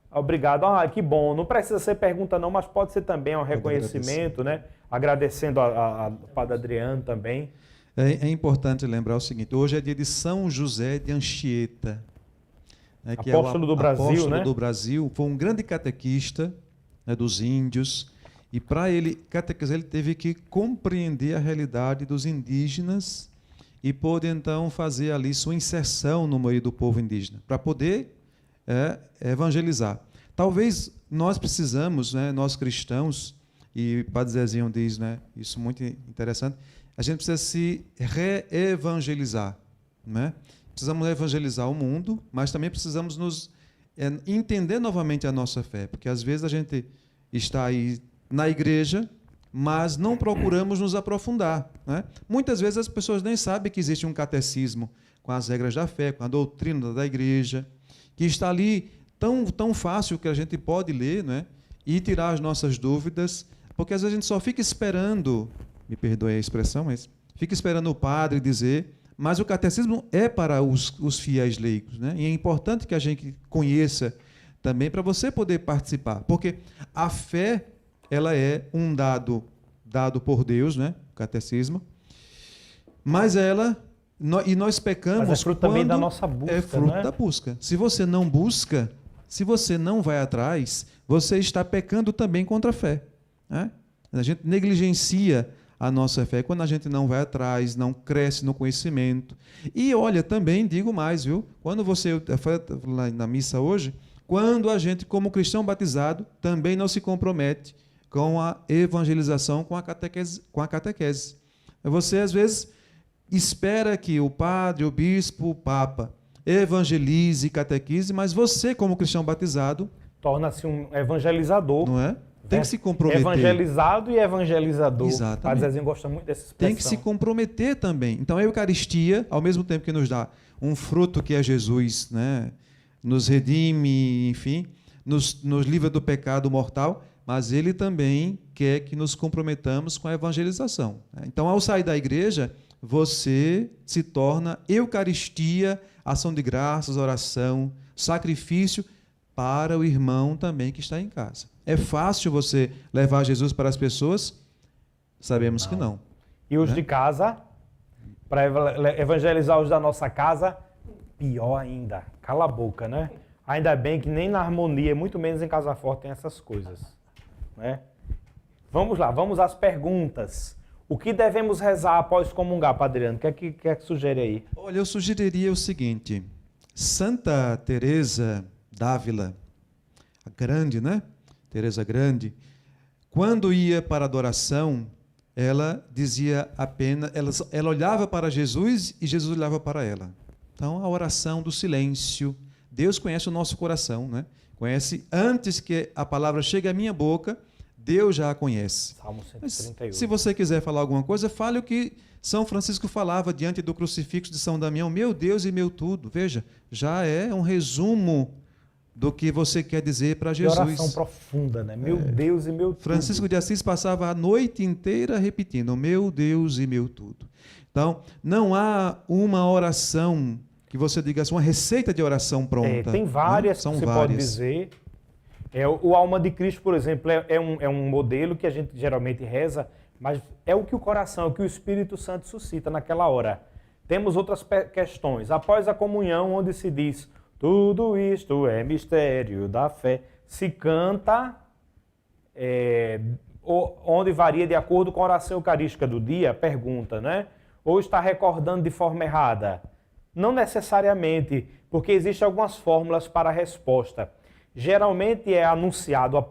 Obrigado. Ah, que bom. Não precisa ser pergunta não, mas pode ser também um reconhecimento, né? Agradecendo a Padre Adriano também. É importante lembrar o seguinte, hoje é dia de São José de Anchieta. Que apóstolo do Brasil, apóstolo né? do Brasil, foi um grande catequista, né, dos índios. E para ele catequizar, ele teve que compreender a realidade dos indígenas e pôde então fazer ali sua inserção no meio do povo indígena, para poder evangelizar. Talvez nós precisamos, né, nós cristãos, e o Padre Zezinho diz, né, isso muito interessante, a gente precisa se re-evangelizar, né? Precisamos evangelizar o mundo, mas também precisamos nos entender novamente a nossa fé, porque às vezes a gente está aí na igreja, mas não procuramos nos aprofundar, né? Muitas vezes as pessoas nem sabem que existe um catecismo com as regras da fé, com a doutrina da igreja, que está ali tão fácil que a gente pode ler, né? E tirar as nossas dúvidas, porque às vezes a gente só fica esperando, me perdoe a expressão, mas fica esperando o padre dizer, mas o catecismo é para os fiéis leigos, né? E é importante que a gente conheça também para você poder participar, porque a fé ela é um dado por Deus, né? O catecismo. Mas e nós pecamos. Mas é fruto também da nossa busca. É fruto, né, da busca. Se você não busca, se você não vai atrás, você está pecando também contra a fé, né? A gente negligencia a nossa fé quando a gente não vai atrás, não cresce no conhecimento. E olha, também digo mais, viu? Quando você lá na missa hoje, quando a gente, como cristão batizado, também não se compromete com a evangelização, com a catequese. Você, às vezes, espera que o padre, o bispo, o papa evangelize, catequize, mas você, como cristão batizado... torna-se um evangelizador. Não é? Tem que se comprometer. Evangelizado e evangelizador. Exatamente. O Padre Zezinho gosta muito dessa expressão. Tem que se comprometer também. Então, a Eucaristia, ao mesmo tempo que nos dá um fruto que é Jesus, né? Nos redime, enfim, nos livra do pecado mortal, mas ele também quer que nos comprometamos com a evangelização. Então, ao sair da igreja, você se torna Eucaristia, ação de graças, oração, sacrifício para o irmão também que está em casa. É fácil você levar Jesus para as pessoas? Sabemos que não. E os de casa, para evangelizar os da nossa casa, pior ainda. Cala a boca, né? Ainda bem que nem na harmonia, muito menos em Casa Forte, tem essas coisas. né? Vamos lá, vamos às perguntas. O que devemos rezar após comungar, Padre Adriano? O que é que sugere aí? Olha, eu sugeriria o seguinte: Santa Teresa d'Ávila, a grande, né? Teresa Grande, quando ia para a adoração, ela dizia apenas, ela olhava para Jesus e Jesus olhava para ela. Então, a oração do silêncio. Deus conhece o nosso coração, né? Conhece antes que a palavra chegue à minha boca, Deus já a conhece. Salmo Mas, 138. se você quiser falar alguma coisa, fale o que São Francisco falava diante do crucifixo de São Damião: meu Deus e meu tudo. Veja, já é um resumo do que você quer dizer para Jesus. Que oração profunda, né? Meu Deus e meu tudo. Francisco de Assis passava a noite inteira repetindo: meu Deus e meu tudo. Então, não há uma oração que você diga assim, uma receita de oração pronta. Tem várias, né? São que você várias. pode dizer. O Alma de Cristo, por exemplo, é um modelo que a gente geralmente reza, mas é o que o coração, é o que o Espírito Santo suscita naquela hora. Temos outras questões. Após a comunhão, onde se diz: tudo isto é mistério da fé, se canta, onde varia de acordo com a oração eucarística do dia, pergunta, né? Ou está recordando de forma errada? Não necessariamente, porque existem algumas fórmulas para a resposta. Geralmente é anunciado,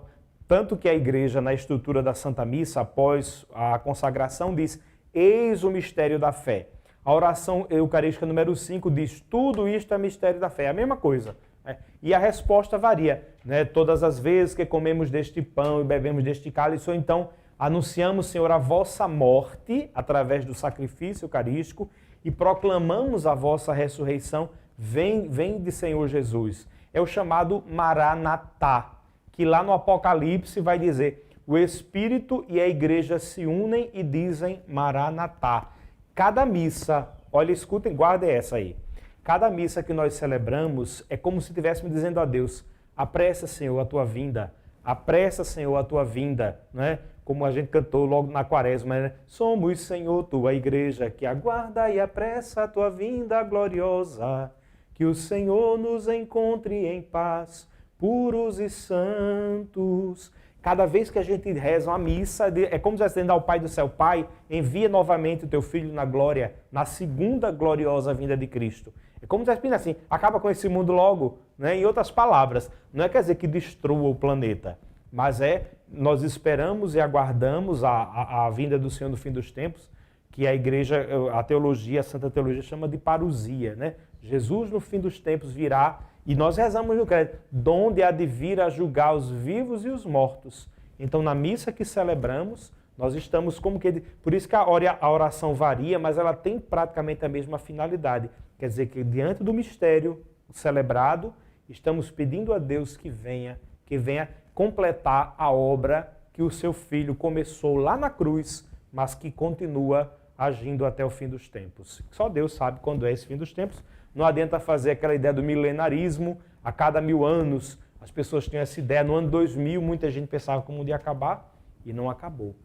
tanto que a igreja, na estrutura da Santa Missa, após a consagração, diz: eis o mistério da fé. A oração eucarística número 5 diz: tudo isto é mistério da fé. É a mesma coisa. Né? E a resposta varia. Né? Todas as vezes que comemos deste pão e bebemos deste cálice, ou então anunciamos, Senhor, a vossa morte através do sacrifício eucarístico e proclamamos a vossa ressurreição. Vem de Senhor Jesus. É o chamado Maranatá, que lá no Apocalipse vai dizer: o Espírito e a igreja se unem e dizem Maranatá. Cada missa, olha, escutem, guardem essa aí. Cada missa que nós celebramos é como se estivéssemos dizendo a Deus: apressa, Senhor, a tua vinda. Apressa, Senhor, a tua vinda. Né? Como a gente cantou logo na quaresma, né? Somos, Senhor, tua igreja, que aguarda e apressa a tua vinda gloriosa. Que o Senhor nos encontre em paz, puros e santos. Cada vez que a gente reza uma missa, é como se estivesse dizendo ao Pai do céu: Pai, envia novamente o teu Filho na glória, na segunda gloriosa vinda de Cristo. É como se estivesse assim: acaba com esse mundo logo. Né? Em outras palavras, não é quer dizer que destrua o planeta, mas nós esperamos e aguardamos a vinda do Senhor no fim dos tempos, que a igreja, a teologia, a Santa Teologia chama de parousia, né? Jesus no fim dos tempos virá, e nós rezamos no credo: donde há de vir a julgar os vivos e os mortos. Então, na missa que celebramos, nós estamos como que... Por isso que a oração varia, mas ela tem praticamente a mesma finalidade. Quer dizer que diante do mistério celebrado, estamos pedindo a Deus que venha completar a obra que o seu Filho começou lá na cruz, mas que continua agindo até o fim dos tempos. Só Deus sabe quando é esse fim dos tempos. Não adianta fazer aquela ideia do milenarismo, a cada 1000 anos as pessoas tinham essa ideia. No ano 2000 muita gente pensava que o mundo ia acabar e não acabou.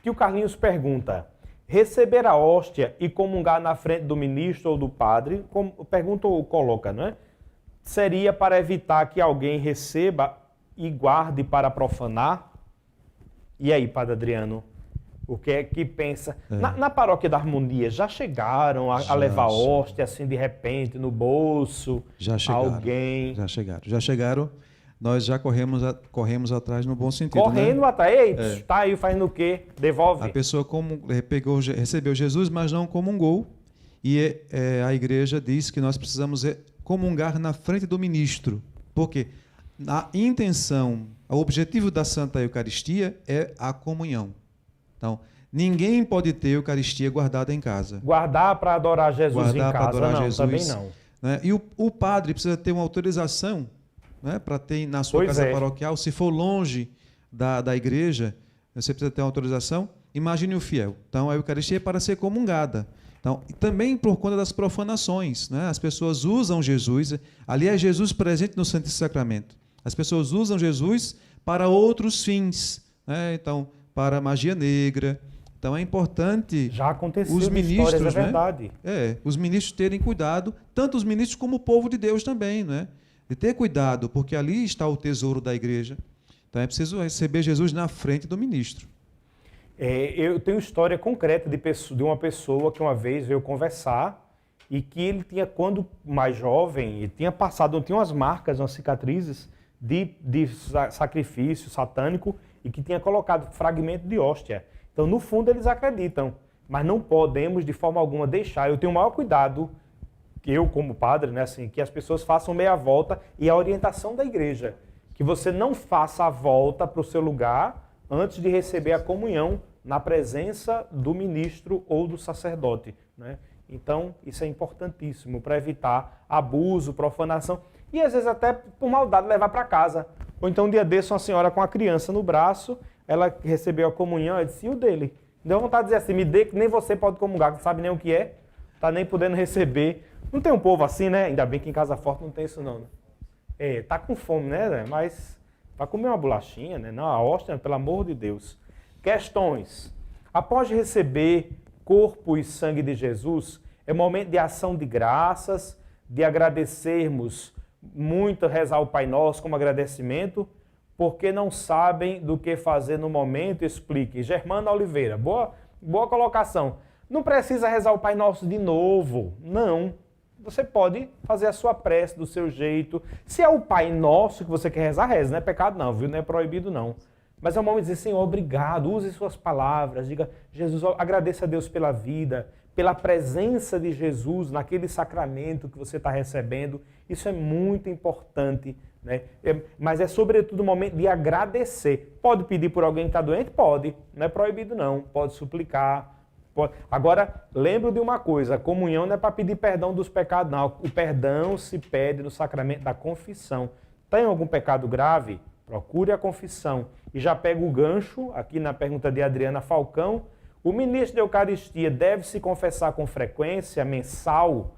Que o Carlinhos pergunta: receber a hóstia e comungar na frente do ministro ou do padre, pergunta ou coloca, não é? Seria para evitar que alguém receba e guarde para profanar? E aí, Padre Adriano? O que é que pensa? Na paróquia da Harmonia, já chegaram a levar hóstia assim de repente no bolso? Já chegaram. Alguém? Já chegaram. Nós já corremos atrás no bom sentido. Correndo, né? atrás. Ei, tá aí fazendo o quê? Devolve. A pessoa recebeu Jesus, mas não comungou. E a igreja diz que nós precisamos comungar na frente do ministro. Por quê? A intenção, o objetivo da Santa Eucaristia é a comunhão. Então, ninguém pode ter Eucaristia guardada em casa. Guardar para adorar Jesus em casa, adorar não, Jesus, também não. Né? E o padre precisa ter uma autorização, né, para ter na sua casa paroquial. Se for longe da igreja, você precisa ter uma autorização. Imagine o fiel. Então, a Eucaristia é para ser comungada. Então, e também por conta das profanações. Né? As pessoas usam Jesus, ali é Jesus presente no Santíssimo Sacramento. As pessoas usam Jesus para outros fins. Né? Então, para a magia negra. Então, é importante já aconteceu os ministros, histórias, é verdade. Né? Os ministros terem cuidado, tanto os ministros como o povo de Deus também, né? De ter cuidado, porque ali está o tesouro da igreja. Então é preciso receber Jesus na frente do ministro. Eu tenho história concreta de uma pessoa que uma vez veio conversar e que ele tinha, quando mais jovem, ele tinha umas marcas, umas cicatrizes de sacrifício satânico e que tinha colocado fragmento de hóstia. Então, no fundo, eles acreditam, mas não podemos de forma alguma deixar. Eu tenho o maior cuidado, eu como padre, né, assim, que as pessoas façam meia volta e a orientação da igreja, que você não faça a volta para o seu lugar antes de receber a comunhão na presença do ministro ou do sacerdote, né? Então, isso é importantíssimo para evitar abuso, profanação e às vezes até por maldade levar para casa. Ou então um dia desse uma senhora com a criança no braço, ela recebeu a comunhão, ela disse, e o dele? Deu vontade de dizer assim, me dê que nem você pode comungar, que não sabe nem o que é, tá nem podendo receber. Não tem um povo assim, né? Ainda bem que em Casa Forte não tem isso não, né? Tá com fome, né? Mas vai comer uma bolachinha, né? Não, a hóstia, pelo amor de Deus. Questões. Após receber corpo e sangue de Jesus, é momento de ação de graças, de agradecermos muito, rezar o Pai Nosso como agradecimento, porque não sabem do que fazer no momento, explique. Germana Oliveira, boa colocação. Não precisa rezar o Pai Nosso de novo, não. Você pode fazer a sua prece do seu jeito. Se é o Pai Nosso que você quer rezar, reza, não é pecado não, viu? Não é proibido não. Mas é um momento de dizer, Senhor, obrigado, use suas palavras, diga, Jesus, agradeça a Deus pela vida, pela presença de Jesus naquele sacramento que você está recebendo. Isso é muito importante, né? Mas é sobretudo o momento de agradecer. Pode pedir por alguém que está doente? Pode, não é proibido não, pode suplicar. Pode. Agora, lembro de uma coisa, a comunhão não é para pedir perdão dos pecados, não. O perdão se pede no sacramento da confissão. Tem algum pecado grave? Procure a confissão. E já pega o gancho, aqui na pergunta de Adriana Falcão, o ministro da Eucaristia deve se confessar com frequência, mensal?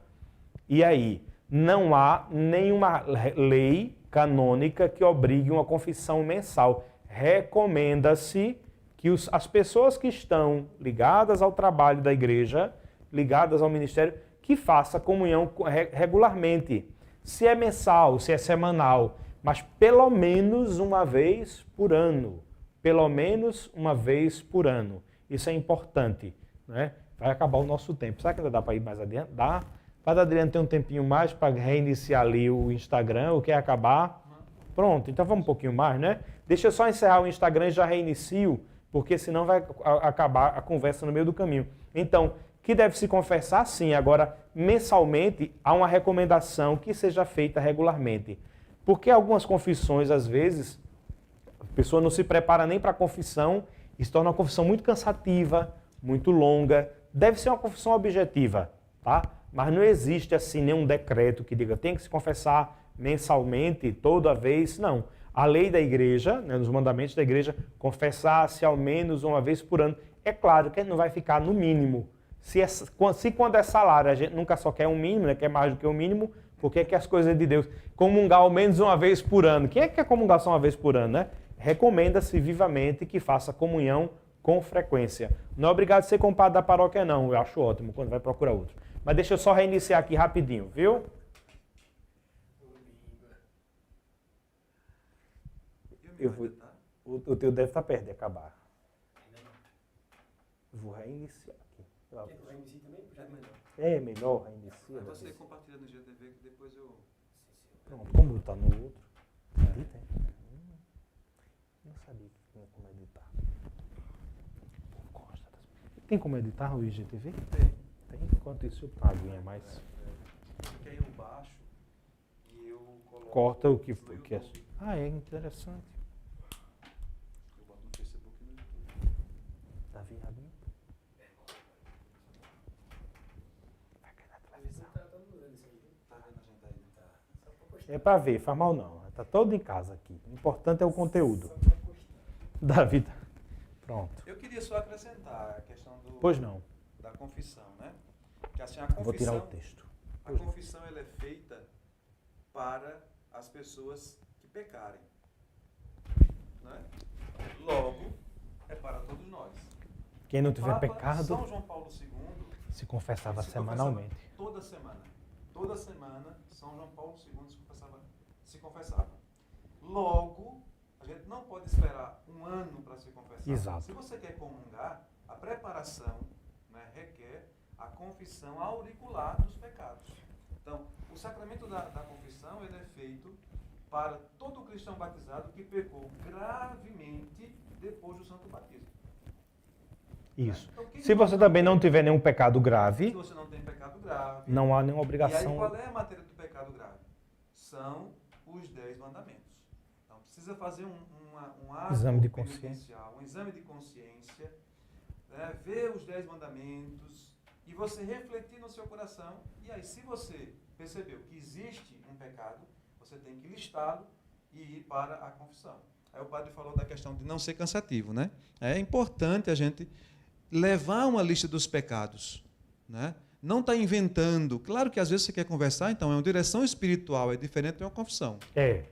E aí? Não há nenhuma lei canônica que obrigue uma confissão mensal. Recomenda-se que as pessoas que estão ligadas ao trabalho da igreja, ligadas ao ministério, que faça comunhão regularmente. Se é mensal, se é semanal, mas pelo menos uma vez por ano. Pelo menos uma vez por ano. Isso é importante, né? Vai acabar o nosso tempo. Será que ainda dá para ir mais adiante? Dá. Padre Adriano tem um tempinho mais para reiniciar ali o Instagram, ou quer acabar? Pronto, então vamos um pouquinho mais, né? Deixa eu só encerrar o Instagram e já reinicio, porque senão vai acabar a conversa no meio do caminho. Então, que deve se confessar sim. Agora, mensalmente, há uma recomendação que seja feita regularmente. Porque algumas confissões, às vezes, a pessoa não se prepara nem para a confissão, e se torna uma confissão muito cansativa, muito longa. Deve ser uma confissão objetiva, tá? Mas não existe assim nenhum decreto que diga tem que se confessar mensalmente, toda vez, não. A lei da igreja, né, nos mandamentos da igreja, confessar-se ao menos uma vez por ano. É claro que não vai ficar no mínimo. Se quando é salário, a gente nunca só quer um mínimo, né, quer mais do que o mínimo, porque é que as coisas de Deus, comungar ao menos uma vez por ano. Quem é que quer comungar só uma vez por ano, né? Recomenda-se vivamente que faça comunhão com frequência. Não é obrigado a ser compadre da paróquia, não. Eu acho ótimo quando vai procurar outro. Mas deixa eu só reiniciar aqui rapidinho, viu? O teu deve estar perto de acabar. Vou reiniciar aqui. Quer que eu reinicie também? Já é melhor. É melhor reiniciar. Então você compartilha no GTV que depois eu... Pronto, como está no outro? Edita, não sabia que tinha como editar. Tem como editar o IGTV? Tem. Enquanto isso eu pago, é mais. Porque aí eu baixo e eu coloco... Corta o que é. Ah, é interessante. Eu boto no Facebook e no YouTube. Tá viado, né? Vai cair na televisão. Tá todo mundo vendo isso aí, viu? Tá vendo a gente aí? Tá. Só pra postar. É pra ver, faz mal não. Tá todo em casa aqui. O importante é o conteúdo. Só pra postar. Da vida. Pronto. Eu queria só acrescentar a questão Pois não. da confissão, né? Que assim, a confissão... Vou tirar o texto. A confissão ela é feita para as pessoas que pecarem. Né? Logo, é para todos nós. Quem não tiver Papa pecado, São João Paulo II se confessava se semanalmente. confessava toda semana. Toda semana, São João Paulo II se confessava. Logo, A gente não pode esperar um ano para se confessar. Exato. Se você quer comungar, a preparação, né, requer a confissão auricular dos pecados. Então, o sacramento da confissão ele é feito para todo cristão batizado que pecou gravemente depois do santo batismo. Isso. Então, Se você também não tiver nenhum pecado grave, se você não tem pecado grave, não há nenhuma e aí obrigação. qual é a matéria do pecado grave? São os 10 mandamentos. Então, precisa fazer um ato Exame de consciência. penitencial, um exame de consciência, né, ver os 10 mandamentos e você refletir no seu coração. E aí, se você percebeu que existe um pecado, você tem que listá-lo e ir para a confissão. Aí o padre falou da questão de não ser cansativo, né? É importante a gente levar uma lista dos pecados, né? Não está inventando. Claro que às vezes você quer conversar, então é uma direção espiritual, é diferente de uma confissão.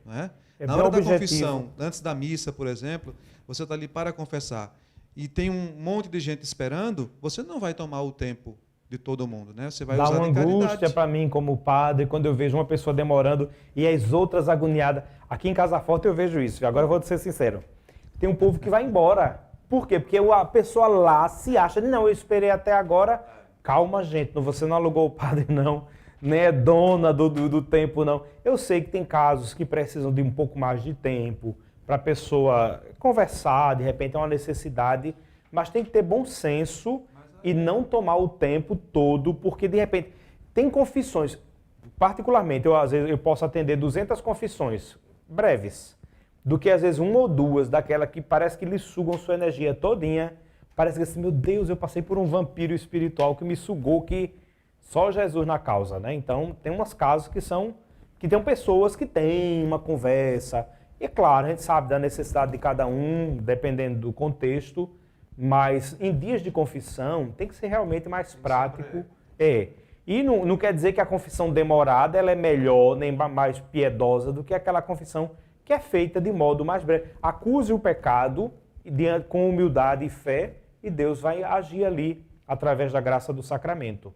Né? Na hora da confissão, antes da missa, por exemplo, você está ali para confessar e tem um monte de gente esperando, você não vai tomar o tempo de todo mundo, né? Você vai Dá usar uma de caridade. angústia para mim como padre, quando eu vejo uma pessoa demorando e as outras agoniadas. Aqui em Casa Forte eu vejo isso. Agora eu vou ser sincero. Tem um povo que vai embora. Por quê? Porque a pessoa lá se acha, não, eu esperei até agora. Calma, gente, você não alugou o padre, não. Nem é dona do tempo, não. Eu sei que tem casos que precisam de um pouco mais de tempo para a pessoa conversar, de repente é uma necessidade, mas tem que ter bom senso e não tomar o tempo todo, porque de repente tem confissões, particularmente, às vezes eu posso atender 200 confissões breves, do que às vezes uma ou duas, daquela que parece que lhe sugam sua energia todinha, parece que assim, meu Deus, eu passei por um vampiro espiritual que me sugou, que só Jesus na causa, né? Então tem uns casos que tem pessoas que têm uma conversa, e claro, a gente sabe da necessidade de cada um, dependendo do contexto, mas em dias de confissão tem que ser realmente mais prático. E não quer dizer que a confissão demorada ela é melhor, nem mais piedosa do que aquela confissão que é feita de modo mais breve. Acuse o pecado com humildade e fé e Deus vai agir ali através da graça do sacramento.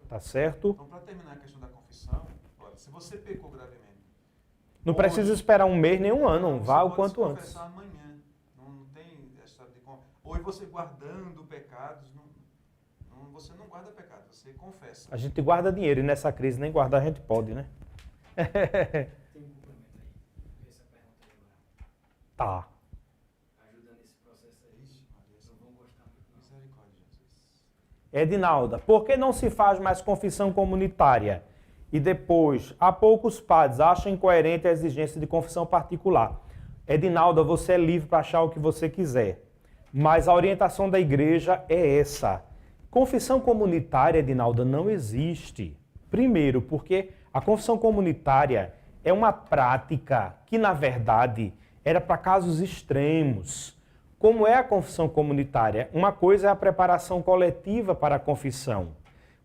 Tá certo? Então, para terminar a questão da confissão, olha, se você pecou gravemente, não precisa esperar um mês nem um ano, vá o quanto antes. Você pode confessar amanhã. Não tem essa de ou você guardando pecados, você não guarda pecado, você confessa. A gente guarda dinheiro e nessa crise nem guardar a gente pode, né? Tem um complemento aí. Essa pergunta aí agora. Tá. Ajuda nesse processo aí. Não vão gostar muito. Misericórdia, Jesus. Edinalda, por que não se faz mais confissão comunitária? E depois, há poucos padres acham incoerente a exigência de confissão particular. Edinalda, você é livre para achar o que você quiser. Mas a orientação da igreja é essa. Confissão comunitária, Edinalda, não existe. Primeiro, porque a confissão comunitária é uma prática que, na verdade, era para casos extremos. Como é a confissão comunitária? Uma coisa é a preparação coletiva para a confissão.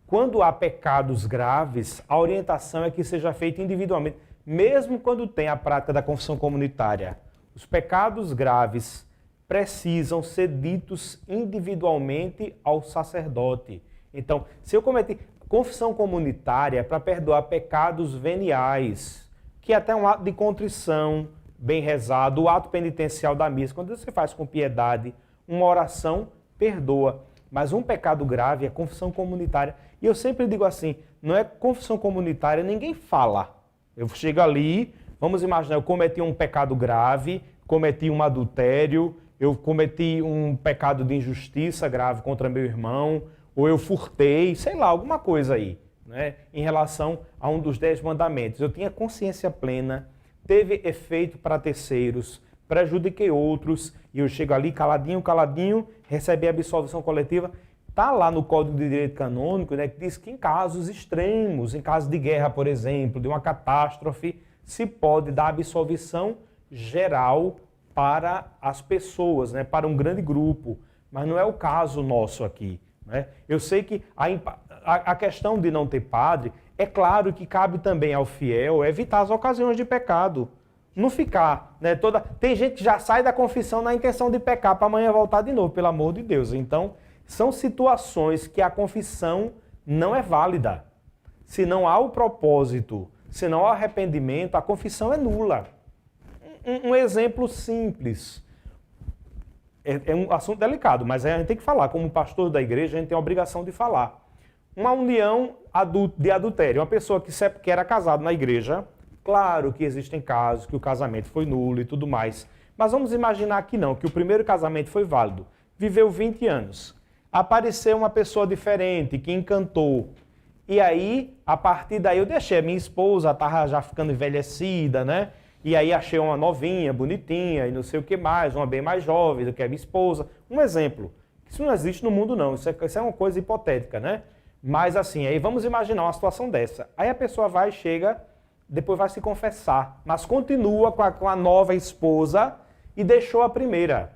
Quando há pecados graves, a orientação é que seja feita individualmente, mesmo quando tem a prática da confissão comunitária. Os pecados graves precisam ser ditos individualmente ao sacerdote. Então, se eu cometi confissão comunitária para perdoar pecados veniais, que é até um ato de contrição, bem rezado, o ato penitencial da missa, quando você faz com piedade, uma oração, perdoa. Mas um pecado grave é confissão comunitária. E eu sempre digo assim, não é confissão comunitária, ninguém fala. Eu chego ali, vamos imaginar, eu cometi um pecado grave, cometi um adultério, eu cometi um pecado de injustiça grave contra meu irmão, ou eu furtei, sei lá, alguma coisa aí, né, em relação a um dos 10 mandamentos. Eu tinha consciência plena, teve efeito para terceiros, prejudiquei outros, e eu chego ali caladinho, recebi a absolvição coletiva. Está lá no Código de Direito Canônico, né, que diz que em casos extremos, em casos de guerra, por exemplo, de uma catástrofe, se pode dar absolvição geral para as pessoas, né, para um grande grupo. Mas não é o caso nosso aqui. Né? Eu sei que a questão de não ter padre, é claro que cabe também ao fiel evitar as ocasiões de pecado. Não ficar, né? Tem gente que já sai da confissão na intenção de pecar para amanhã voltar de novo, pelo amor de Deus. Então, são situações que a confissão não é válida. Se não há o propósito, se não há arrependimento, a confissão é nula. Um exemplo simples. É um assunto delicado, mas a gente tem que falar. Como pastor da igreja, a gente tem a obrigação de falar. Uma união de adultério. Uma pessoa que era casada na igreja, claro que existem casos que o casamento foi nulo e tudo mais. Mas vamos imaginar que não, que o primeiro casamento foi válido. Viveu 20 anos. Apareceu uma pessoa diferente, que encantou. E aí, a partir daí, eu deixei. A minha esposa estava já ficando envelhecida, né? E aí achei uma novinha, bonitinha, e não sei o que mais, uma bem mais jovem do que a minha esposa. Um exemplo. Isso não existe no mundo, não. Isso é uma coisa hipotética, né? Mas assim, aí vamos imaginar uma situação dessa. Aí a pessoa vai, chega, depois vai se confessar, mas continua com a nova esposa e deixou a primeira.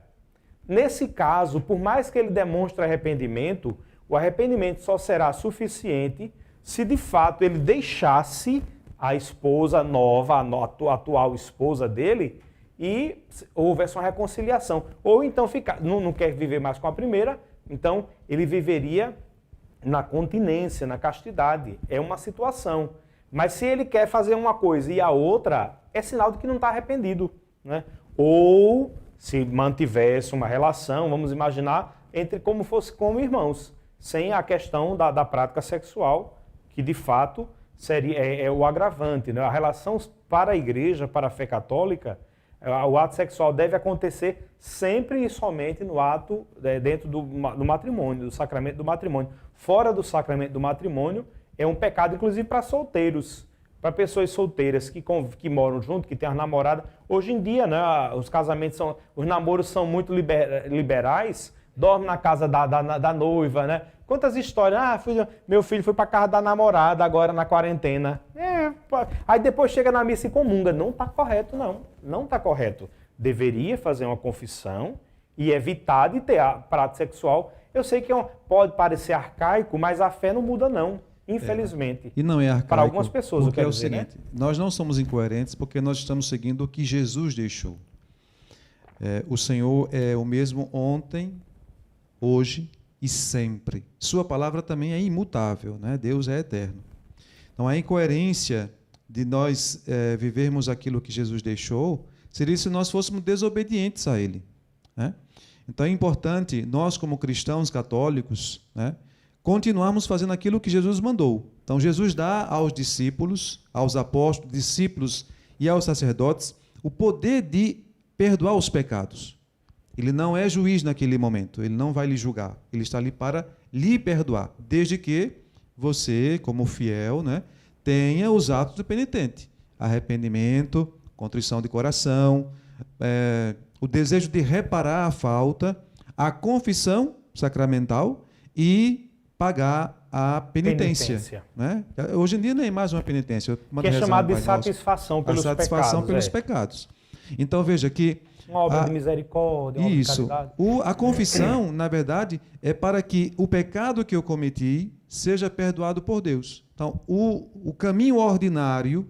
Nesse caso, por mais que ele demonstre arrependimento, o arrependimento só será suficiente se de fato ele deixasse a esposa nova, a atual esposa dele, e houvesse uma reconciliação. Ou então não quer viver mais com a primeira, então ele viveria na continência, na castidade. É uma situação. Mas se ele quer fazer uma coisa e a outra, é sinal de que não está arrependido, né? Ou se mantivesse uma relação, vamos imaginar, entre como fosse como irmãos, sem a questão da prática sexual, que de fato seria o agravante, né? A relação para a igreja, para a fé católica, o ato sexual deve acontecer sempre e somente no ato dentro do matrimônio, do sacramento do matrimônio. Fora do sacramento do matrimônio, é um pecado, inclusive, para solteiros, para pessoas solteiras que moram junto, que têm as namoradas. Hoje em dia, né, os namoros são muito liberais, dormem na casa da noiva, né? Quantas histórias, meu filho foi para casa da namorada agora na quarentena. Aí depois chega na missa e comunga. Não está correto, não. Não está correto. Deveria fazer uma confissão e evitar de ter a prática sexual. Eu sei que pode parecer arcaico, mas a fé não muda, não. Infelizmente. E não é arcaico. Para algumas pessoas, porque é o seguinte, nós não somos incoerentes porque nós estamos seguindo o que Jesus deixou. O Senhor é o mesmo ontem, hoje e sempre. Sua palavra também é imutável, né? Deus é eterno. Então, a incoerência de nós vivermos aquilo que Jesus deixou seria se nós fôssemos desobedientes a Ele, né? Então, é importante, nós como cristãos católicos, né, continuarmos fazendo aquilo que Jesus mandou. Então, Jesus dá aos discípulos, aos apóstolos, discípulos e aos sacerdotes o poder de perdoar os pecados. Ele não é juiz naquele momento, ele não vai lhe julgar, ele está ali para lhe perdoar, desde que você, como fiel, né, tenha os atos do penitente, arrependimento, contrição de coração, o desejo de reparar a falta, a confissão sacramental e pagar a penitência. Né? Hoje em dia nem é mais uma penitência. Que é chamado de satisfação pelos pecados. A satisfação pelos pecados. Então veja que uma obra de misericórdia, uma obra de caridade. A confissão, na verdade, é para que o pecado que eu cometi seja perdoado por Deus. Então, o caminho ordinário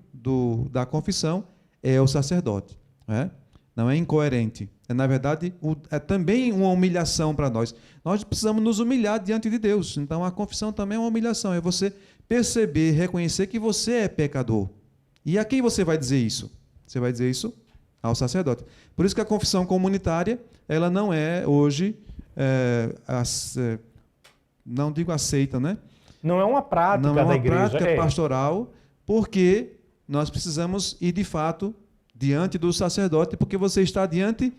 da confissão é o sacerdote. Né? Não é incoerente. Na verdade, é também uma humilhação para nós. Nós precisamos nos humilhar diante de Deus. Então, a confissão também é uma humilhação. É você perceber, reconhecer que você é pecador. E a quem você vai dizer isso? Você vai dizer isso ao sacerdote. Por isso que a confissão comunitária, ela não é hoje, não digo aceita, né? Não é uma prática da igreja. Não é uma prática pastoral, porque nós precisamos ir, de fato, diante do sacerdote, porque você está diante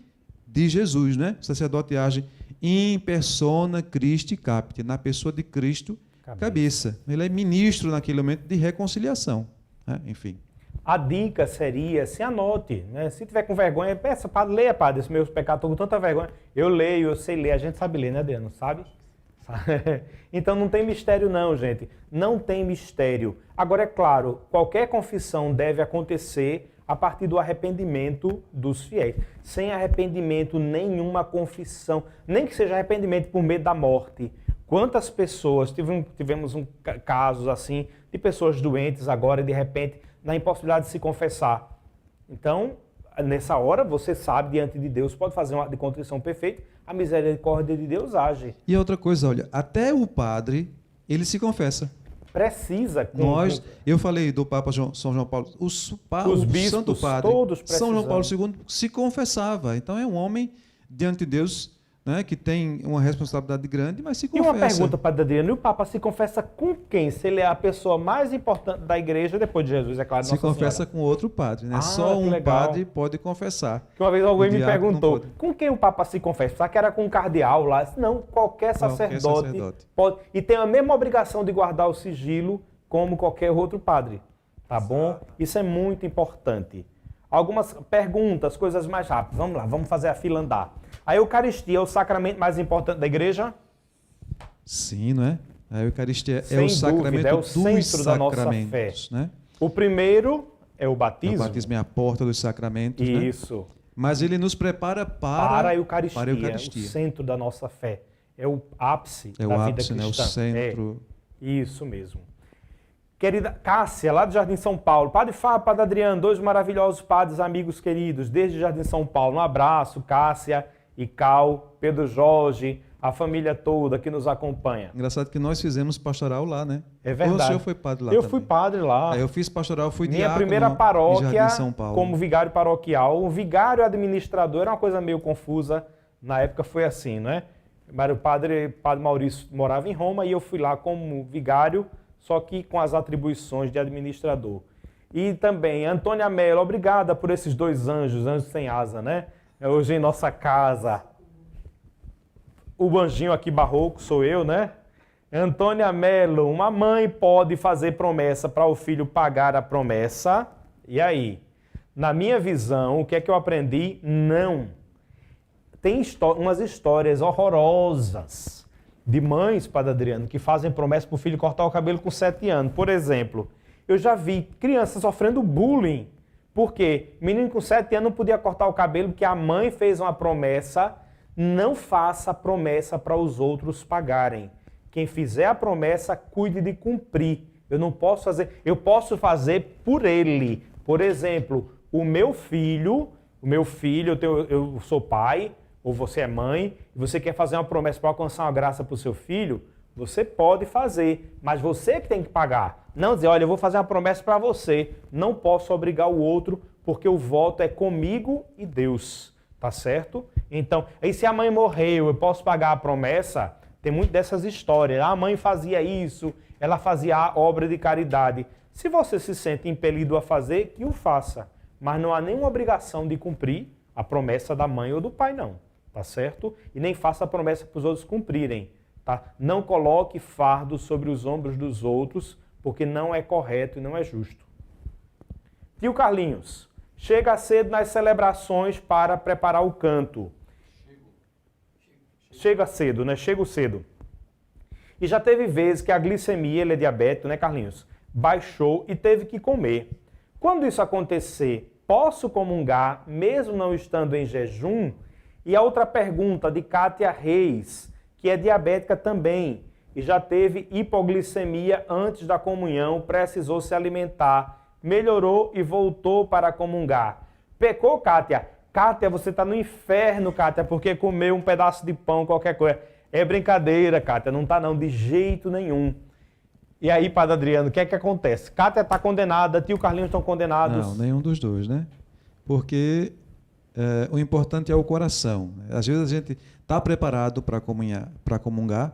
de Jesus, né? O sacerdote age in persona Christi capite, na pessoa de Cristo, cabeça. Ele é ministro naquele momento de reconciliação, né? Enfim. A dica seria, se anote, né? Se tiver com vergonha, peça, padre, leia, padre, esses meus pecados, estou com tanta vergonha. Eu leio, eu sei ler, a gente sabe ler, né, Adriano? Sabe? Então não tem mistério não, gente. Não tem mistério. Agora, é claro, qualquer confissão deve acontecer a partir do arrependimento dos fiéis. Sem arrependimento, nenhuma confissão, nem que seja arrependimento por medo da morte. Quantas pessoas, tivemos casos assim, de pessoas doentes agora, de repente, na impossibilidade de se confessar. Então, nessa hora, você sabe, diante de Deus, pode fazer um ato de contrição perfeito, a misericórdia de Deus age. E outra coisa, olha, até o padre, ele se confessa. Precisa. Eu falei do Papa São João Paulo, os o bispos, Santo Padre, todos São João Paulo precisam. II se confessava. Então é um homem diante de Deus, né, que tem uma responsabilidade grande, mas se E confessa. uma pergunta, Padre Adriano, e o Papa se confessa com quem? Se ele é a pessoa mais importante da igreja, depois de Jesus, é claro, Se Nossa confessa Senhora. com outro padre, né? Ah, Só que um legal. padre pode confessar. Que uma vez alguém O me diácono não perguntou, pode. com quem o Papa se confessa? Será que era com um cardeal lá? Eu disse, não, qualquer sacerdote pode. E tem a mesma obrigação de guardar o sigilo como qualquer outro padre. Tá bom? Isso é muito importante. Algumas perguntas, coisas mais rápidas. Vamos lá, vamos fazer a fila andar. A Eucaristia é o sacramento mais importante da igreja? Sim, não é? A Eucaristia Sem é o dúvida, sacramento é o dos centro da nossa sacramentos, né? O primeiro é o batismo. O batismo é a porta dos sacramentos, né? Isso. Mas ele nos prepara Para a Eucaristia, para a Eucaristia. o centro da nossa fé. É o ápice É da o vida ápice, né? O cristã. centro. Isso mesmo. Querida Cássia, lá do Jardim São Paulo. Padre Fábio, Padre Adriano, dois maravilhosos padres, amigos queridos, desde o Jardim São Paulo. Um abraço, Cássia e Cal, Pedro Jorge, a família toda que nos acompanha. Engraçado que nós fizemos pastoral lá, né? É verdade. Ou o senhor foi padre lá Eu também? fui padre lá. Eu fiz pastoral, fui Minha diácono primeira em paróquia Jardim São Paulo. como vigário paroquial. O vigário administrador era uma coisa meio confusa. Na época foi assim, né? Mas o padre Maurício morava em Roma e eu fui lá como vigário, só que com as atribuições de administrador. E também, Antônia Mello, obrigada por esses dois anjos sem asa, né? Hoje em nossa casa. O anjinho aqui barroco sou eu, né? Antônia Mello, uma mãe pode fazer promessa para o filho pagar a promessa? E aí? Na minha visão, o que é que eu aprendi? Não. Tem umas histórias horrorosas de mães, Padre Adriano, que fazem promessa para o filho cortar o cabelo com 7 anos. Por exemplo, eu já vi crianças sofrendo bullying. Por quê? Menino com 7 anos não podia cortar o cabelo porque a mãe fez uma promessa. Não faça promessa para os outros pagarem. Quem fizer a promessa, cuide de cumprir. Eu não posso fazer, eu posso fazer por ele. Por exemplo, o meu filho, eu sou pai, ou você é mãe, e você quer fazer uma promessa para alcançar uma graça para o seu filho, você pode fazer, mas você que tem que pagar. Não dizer, olha, eu vou fazer uma promessa para você, não posso obrigar o outro, porque o voto é comigo e Deus, tá certo? Então, aí se a mãe morreu, eu posso pagar a promessa? Tem muito dessas histórias. A mãe fazia isso, ela fazia a obra de caridade. Se você se sente impelido a fazer, que o faça. Mas não há nenhuma obrigação de cumprir a promessa da mãe ou do pai, não. Tá certo? E nem faça a promessa para os outros cumprirem. Tá? Não coloque fardo sobre os ombros dos outros, porque não é correto e não é justo. Tio Carlinhos, chega cedo nas celebrações para preparar o canto. Chega cedo, né? Chego cedo. E já teve vezes que a glicemia, ele é diabético, né, Carlinhos? Baixou e teve que comer. Quando isso acontecer, posso comungar mesmo não estando em jejum? E a outra pergunta de Kátia Reis, que é diabética também, e já teve hipoglicemia antes da comunhão, precisou se alimentar, melhorou e voltou para comungar. Pecou, Kátia? Kátia, você está no inferno, Kátia, porque comeu um pedaço de pão, qualquer coisa. É brincadeira, Kátia, não está não, de jeito nenhum. E aí, Padre Adriano, o que é que acontece? Kátia está condenada, tio Carlinhos estão condenados? Não, nenhum dos dois, né? Porque o importante é o coração. Às vezes a gente está preparado para comungar,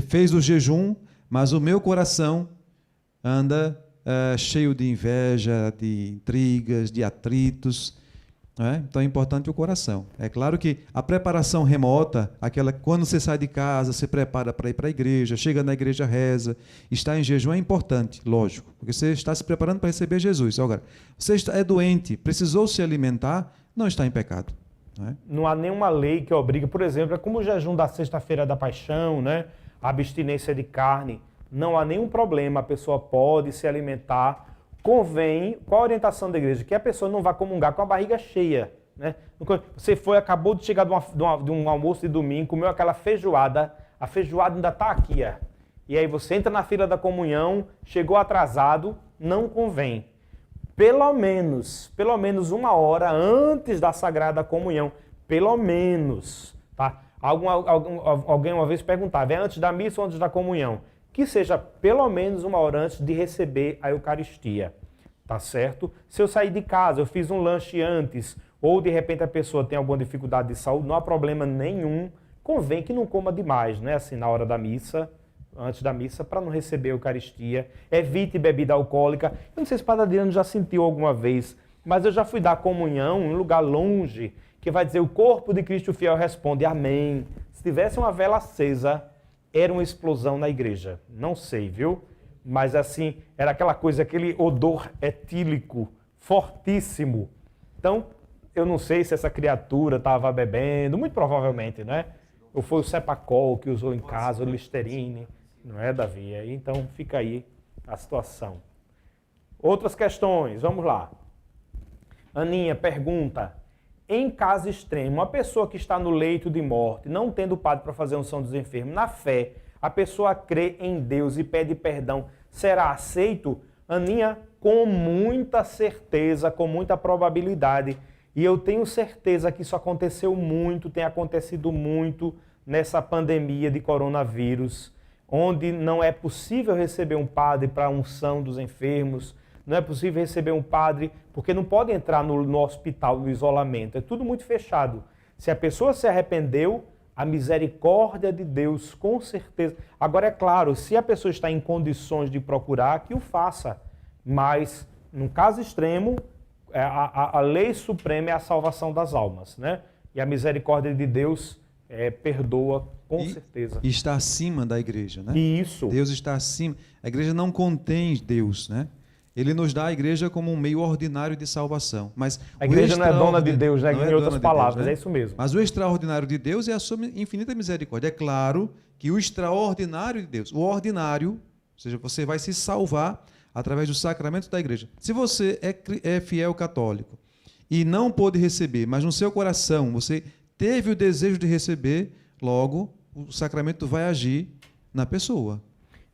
fez o jejum, mas o meu coração anda cheio de inveja, de intrigas, de atritos. Então é importante o coração. É claro que a preparação remota, aquela quando você sai de casa, se prepara para ir para a igreja, chega na igreja, reza, está em jejum é importante, lógico, porque você está se preparando para receber Jesus. Agora, você é doente, precisou se alimentar, não está em pecado. Não há nenhuma lei que obriga, por exemplo, é como o jejum da sexta-feira da paixão, né? A abstinência de carne, não há nenhum problema, a pessoa pode se alimentar. Convém, qual a orientação da igreja? Que a pessoa não vá comungar com a barriga cheia. Né? Você acabou de chegar de um almoço de domingo, comeu aquela feijoada, a feijoada ainda está aqui. E aí você entra na fila da comunhão, chegou atrasado, não convém. Pelo menos 1 hora antes da Sagrada Comunhão. Pelo menos. Tá? Alguém uma vez perguntava, é antes da missa ou antes da comunhão? que seja pelo menos 1 hora antes de receber a Eucaristia, tá certo? Se eu sair de casa, eu fiz um lanche antes, ou de repente a pessoa tem alguma dificuldade de saúde, não há problema nenhum, convém que não coma demais, né? Assim, na hora da missa, antes da missa, para não receber a Eucaristia. Evite bebida alcoólica. Eu não sei se o Padre Adriano já sentiu alguma vez, mas eu já fui dar comunhão em um lugar longe, que vai dizer, o corpo de Cristo fiel responde, amém. Se tivesse uma vela acesa, era uma explosão na igreja. Não sei, viu? Mas assim, era aquela coisa, aquele odor etílico, fortíssimo. Então, eu não sei se essa criatura estava bebendo, muito provavelmente, né? Ou foi o Cepacol que usou em casa, o Listerine, não é, Davi? Então, fica aí a situação. Outras questões, vamos lá. Aninha pergunta, em caso extremo, uma pessoa que está no leito de morte, não tendo padre para fazer unção dos enfermos, na fé, a pessoa crê em Deus e pede perdão, será aceito? Aninha, com muita certeza, com muita probabilidade. E eu tenho certeza que isso aconteceu muito, tem acontecido muito nessa pandemia de coronavírus, onde não é possível receber um padre para a unção dos enfermos, não é possível receber um padre, porque não pode entrar no hospital, no isolamento. É tudo muito fechado. Se a pessoa se arrependeu, a misericórdia de Deus, com certeza. Agora, é claro, se a pessoa está em condições de procurar, que o faça. Mas, no caso extremo, a lei suprema é a salvação das almas, né? E a misericórdia de Deus perdoa, com certeza. E está acima da igreja, né? Isso. Deus está acima. A igreja não contém Deus, né? Ele nos dá a igreja como um meio ordinário de salvação. Mas a igreja não é dona de Deus, né? Em outras palavras, Deus, né? É isso mesmo. Mas o extraordinário de Deus é a sua infinita misericórdia. É claro que o extraordinário de Deus, o ordinário, ou seja, você vai se salvar através do sacramento da igreja. Se você é fiel católico e não pôde receber, mas no seu coração você teve o desejo de receber, logo o sacramento vai agir na pessoa.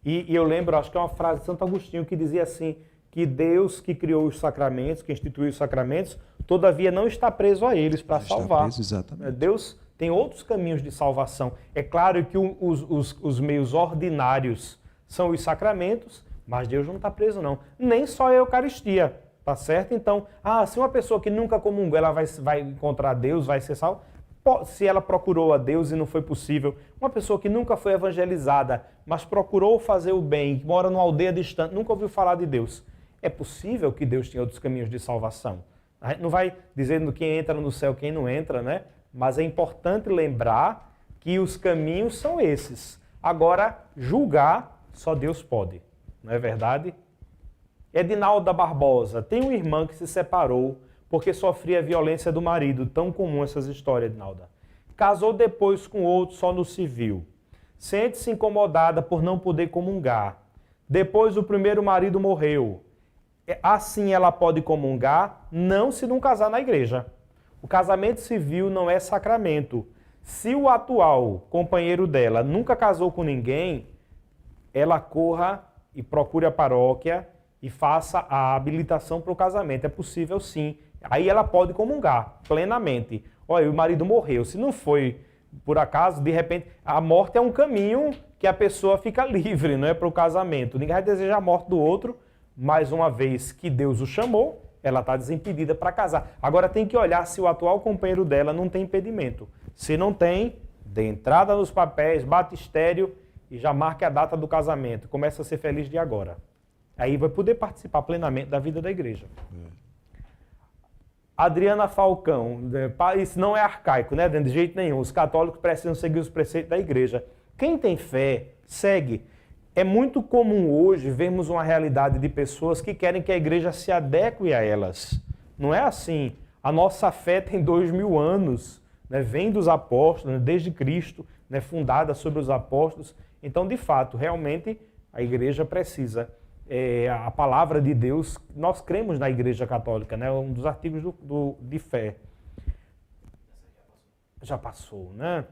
E eu lembro, acho que é uma frase de Santo Agostinho que dizia assim, que Deus que criou os sacramentos, que instituiu os sacramentos, todavia não está preso a eles para salvar. Preso, exatamente. Deus tem outros caminhos de salvação. É claro que os meios ordinários são os sacramentos, mas Deus não está preso não. Nem só a Eucaristia, tá certo? Então, se uma pessoa que nunca comungou, ela vai encontrar Deus, vai ser salva, se ela procurou a Deus e não foi possível, uma pessoa que nunca foi evangelizada, mas procurou fazer o bem, mora numa aldeia distante, nunca ouviu falar de Deus, é possível que Deus tenha outros caminhos de salvação. A gente não vai dizendo quem entra no céu, quem não entra, né? Mas é importante lembrar que os caminhos são esses. Agora, julgar, só Deus pode. Não é verdade? Edinalda Barbosa, tem uma irmã que se separou porque sofria violência do marido. Tão comum essas histórias, Edinalda. Casou depois com outro só no civil. Sente-se incomodada por não poder comungar. Depois o primeiro marido morreu. Assim ela pode comungar? Não, se não casar na igreja. O casamento civil não é sacramento. Se o atual companheiro dela nunca casou com ninguém, ela corra e procure a paróquia e faça a habilitação para o casamento. É possível sim. Aí ela pode comungar plenamente. Olha, o marido morreu. Se não foi por acaso, de repente, a morte é um caminho que a pessoa fica livre, não é, para o casamento. Ninguém vai desejar a morte do outro, mas uma vez que Deus o chamou, ela está desimpedida para casar. Agora tem que olhar se o atual companheiro dela não tem impedimento. Se não tem, dê entrada nos papéis, batistério e já marque a data do casamento. Começa a ser feliz de agora. Aí vai poder participar plenamente da vida da igreja. Adriana Falcão, isso não é arcaico, né? De jeito nenhum. Os católicos precisam seguir os preceitos da igreja. Quem tem fé, segue. É muito comum hoje vermos uma realidade de pessoas que querem que a igreja se adeque a elas. Não é assim. A nossa fé tem 2000 anos, né? Vem dos apóstolos, né? Desde Cristo, né? Fundada sobre os apóstolos. Então, de fato, realmente, a igreja precisa. A palavra de Deus, nós cremos na Igreja Católica, né? Um dos artigos de fé. Já passou, né?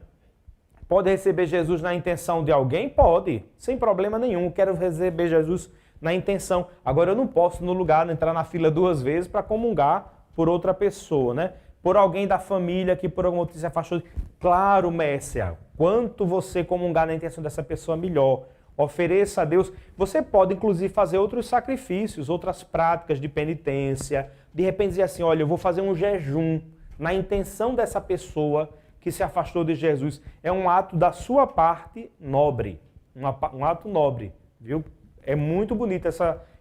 Pode receber Jesus na intenção de alguém? Pode, sem problema nenhum. Quero receber Jesus na intenção. Agora, eu não posso, no lugar, entrar na fila 2 vezes para comungar por outra pessoa, né? Por alguém da família que por alguma motivo se afastou. Claro, Messia, quanto você comungar na intenção dessa pessoa, melhor. Ofereça a Deus. Você pode, inclusive, fazer outros sacrifícios, outras práticas de penitência. De repente dizer assim, olha, eu vou fazer um jejum na intenção dessa pessoa que se afastou de Jesus. É um ato da sua parte nobre. Um ato nobre, viu? É muito bonito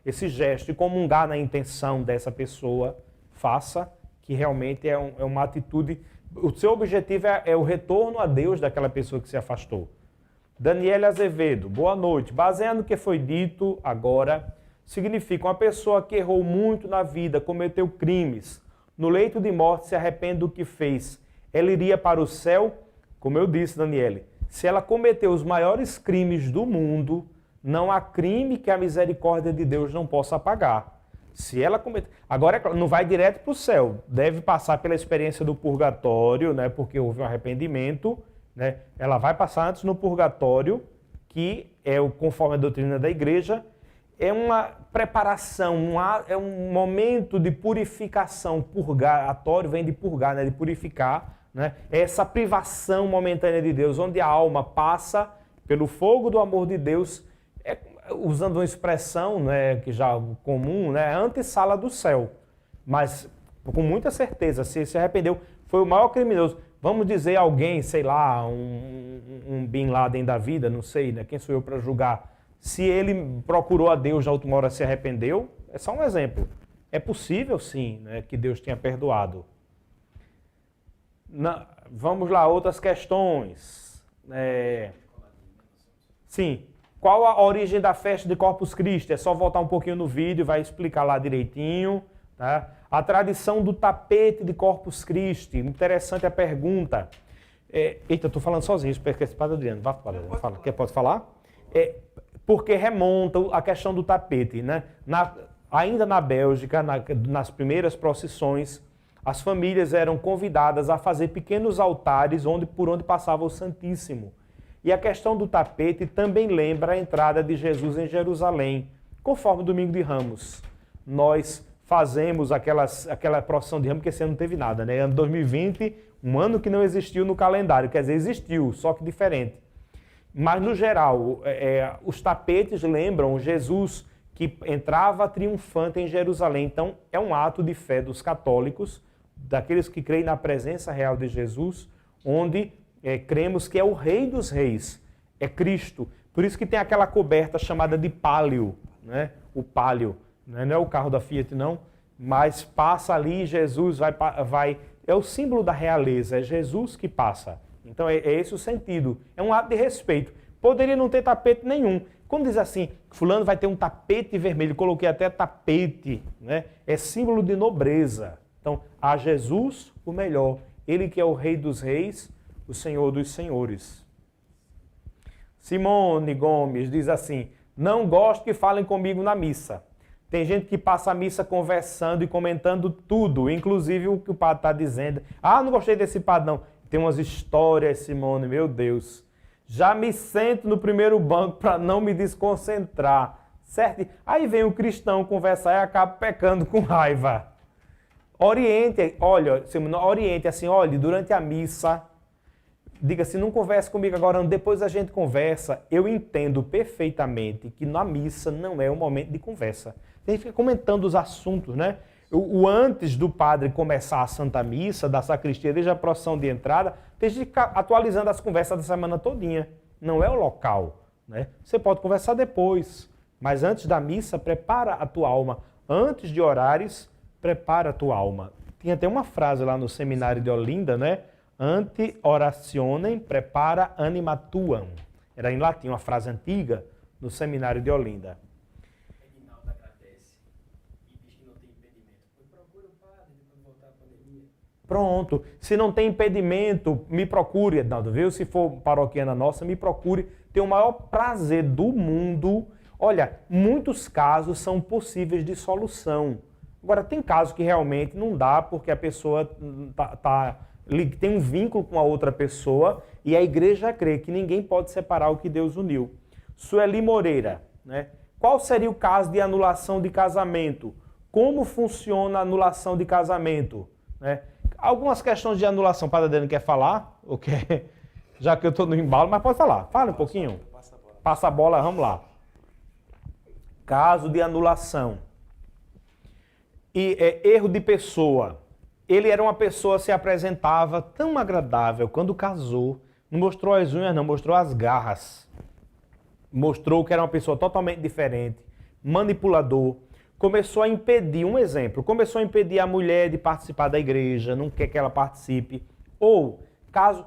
esse gesto. E comungar na intenção dessa pessoa, faça, que realmente é uma atitude... O seu objetivo é o retorno a Deus daquela pessoa que se afastou. Daniele Azevedo, boa noite. Baseado no que foi dito agora, significa uma pessoa que errou muito na vida, cometeu crimes, no leito de morte se arrepende do que fez. Ela iria para o céu? Como eu disse, Daniele, se ela cometeu os maiores crimes do mundo, não há crime que a misericórdia de Deus não possa apagar. Se ela cometer... Agora, não vai direto para o céu, deve passar pela experiência do purgatório, né, porque houve um arrependimento, né? Ela vai passar antes no purgatório, que é conforme a doutrina da igreja, é uma preparação, é um momento de purificação. Purgatório vem de purgar, né, de purificar, né? É essa privação momentânea de Deus, onde a alma passa pelo fogo do amor de Deus, usando uma expressão, né, que já é comum, né, antessala do céu. Mas com muita certeza, se arrependeu, foi o maior criminoso. Vamos dizer alguém, sei lá, um Bin Laden da vida, não sei, né? Quem sou eu para julgar? Se ele procurou a Deus na última hora se arrependeu, é só um exemplo. É possível, sim, né, que Deus tenha perdoado. Vamos lá, outras questões. Sim. Qual a origem da festa de Corpus Christi? É só voltar um pouquinho no vídeo, vai explicar lá direitinho. Tá? A tradição do tapete de Corpus Christi. Interessante a pergunta. Eita, eu estou falando sozinho, espero que esse padre Adriano. Pode falar? Porque remonta a questão do tapete. Né? Ainda na Bélgica, nas primeiras procissões, as famílias eram convidadas a fazer pequenos altares por onde passava o Santíssimo. E a questão do tapete também lembra a entrada de Jesus em Jerusalém, conforme o Domingo de Ramos. Nós fazemos aquela procissão de Ramos, porque esse ano não teve nada, né? Ano 2020, um ano que não existiu no calendário, quer dizer, existiu, só que diferente. Mas, no geral, os tapetes lembram Jesus que entrava triunfante em Jerusalém. Então, é um ato de fé dos católicos, daqueles que creem na presença real de Jesus, onde cremos que é o Rei dos Reis, é Cristo. Por isso que tem aquela coberta chamada de pálio, né? O pálio, né? Não é o carro da Fiat, não, mas passa ali, Jesus vai... É o símbolo da realeza, é Jesus que passa. Então é esse o sentido. É um ato de respeito. Poderia não ter tapete nenhum. Quando diz assim, fulano vai ter um tapete vermelho, coloquei até tapete, né? É símbolo de nobreza. Então, a Jesus o melhor. Ele que é o Rei dos Reis, o Senhor dos Senhores. Simone Gomes diz assim, não gosto que falem comigo na missa. Tem gente que passa a missa conversando e comentando tudo, inclusive o que o padre está dizendo. Ah, não gostei desse padre, não. Tem umas histórias, Simone, meu Deus. Já me sento no primeiro banco para não me desconcentrar, certo? Aí vem o cristão conversar e acaba pecando com raiva. Oriente, olha, oriente assim, olha, durante a missa, diga assim, não converse comigo agora, depois a gente conversa. Eu entendo perfeitamente que na missa não é o momento de conversa. A gente fica comentando os assuntos, né? O antes do padre começar a Santa Missa, da sacristia, desde a procissão de entrada, tem que ficar atualizando as conversas da semana todinha. Não é o local, né? Você pode conversar depois, mas antes da missa, prepara a tua alma. Antes de orares, prepara a tua alma. Tinha até uma frase lá no seminário de Olinda, né? Ante orationem prepara anima tuam. Era em latim, uma frase antiga no seminário de Olinda. Reginaldo agradece e diz que não tem impedimento. Procura o padre depois voltar à pandemia. Pronto. Se não tem impedimento, me procure, Ednaldo, viu? Se for paroquiana nossa, me procure. Tem o maior prazer do mundo. Olha, muitos casos são possíveis de solução. Agora, tem casos que realmente não dá porque a pessoa tem um vínculo com a outra pessoa e a igreja crê que ninguém pode separar o que Deus uniu. Sueli Moreira, né? Qual seria o caso de anulação de casamento? Como funciona a anulação de casamento? Né? Algumas questões de anulação. Padre Adriano quer falar? Já que eu estou no embalo, mas pode falar. Fala um pouquinho. Passa a bola, vamos lá. Caso de anulação. E erro de pessoa. Ele era uma pessoa, se apresentava tão agradável. Quando casou, não mostrou as unhas, não, mostrou as garras. Mostrou que era uma pessoa totalmente diferente, manipulador. Começou a impedir, um exemplo, começou a impedir a mulher de participar da igreja, não quer que ela participe. Ou, caso,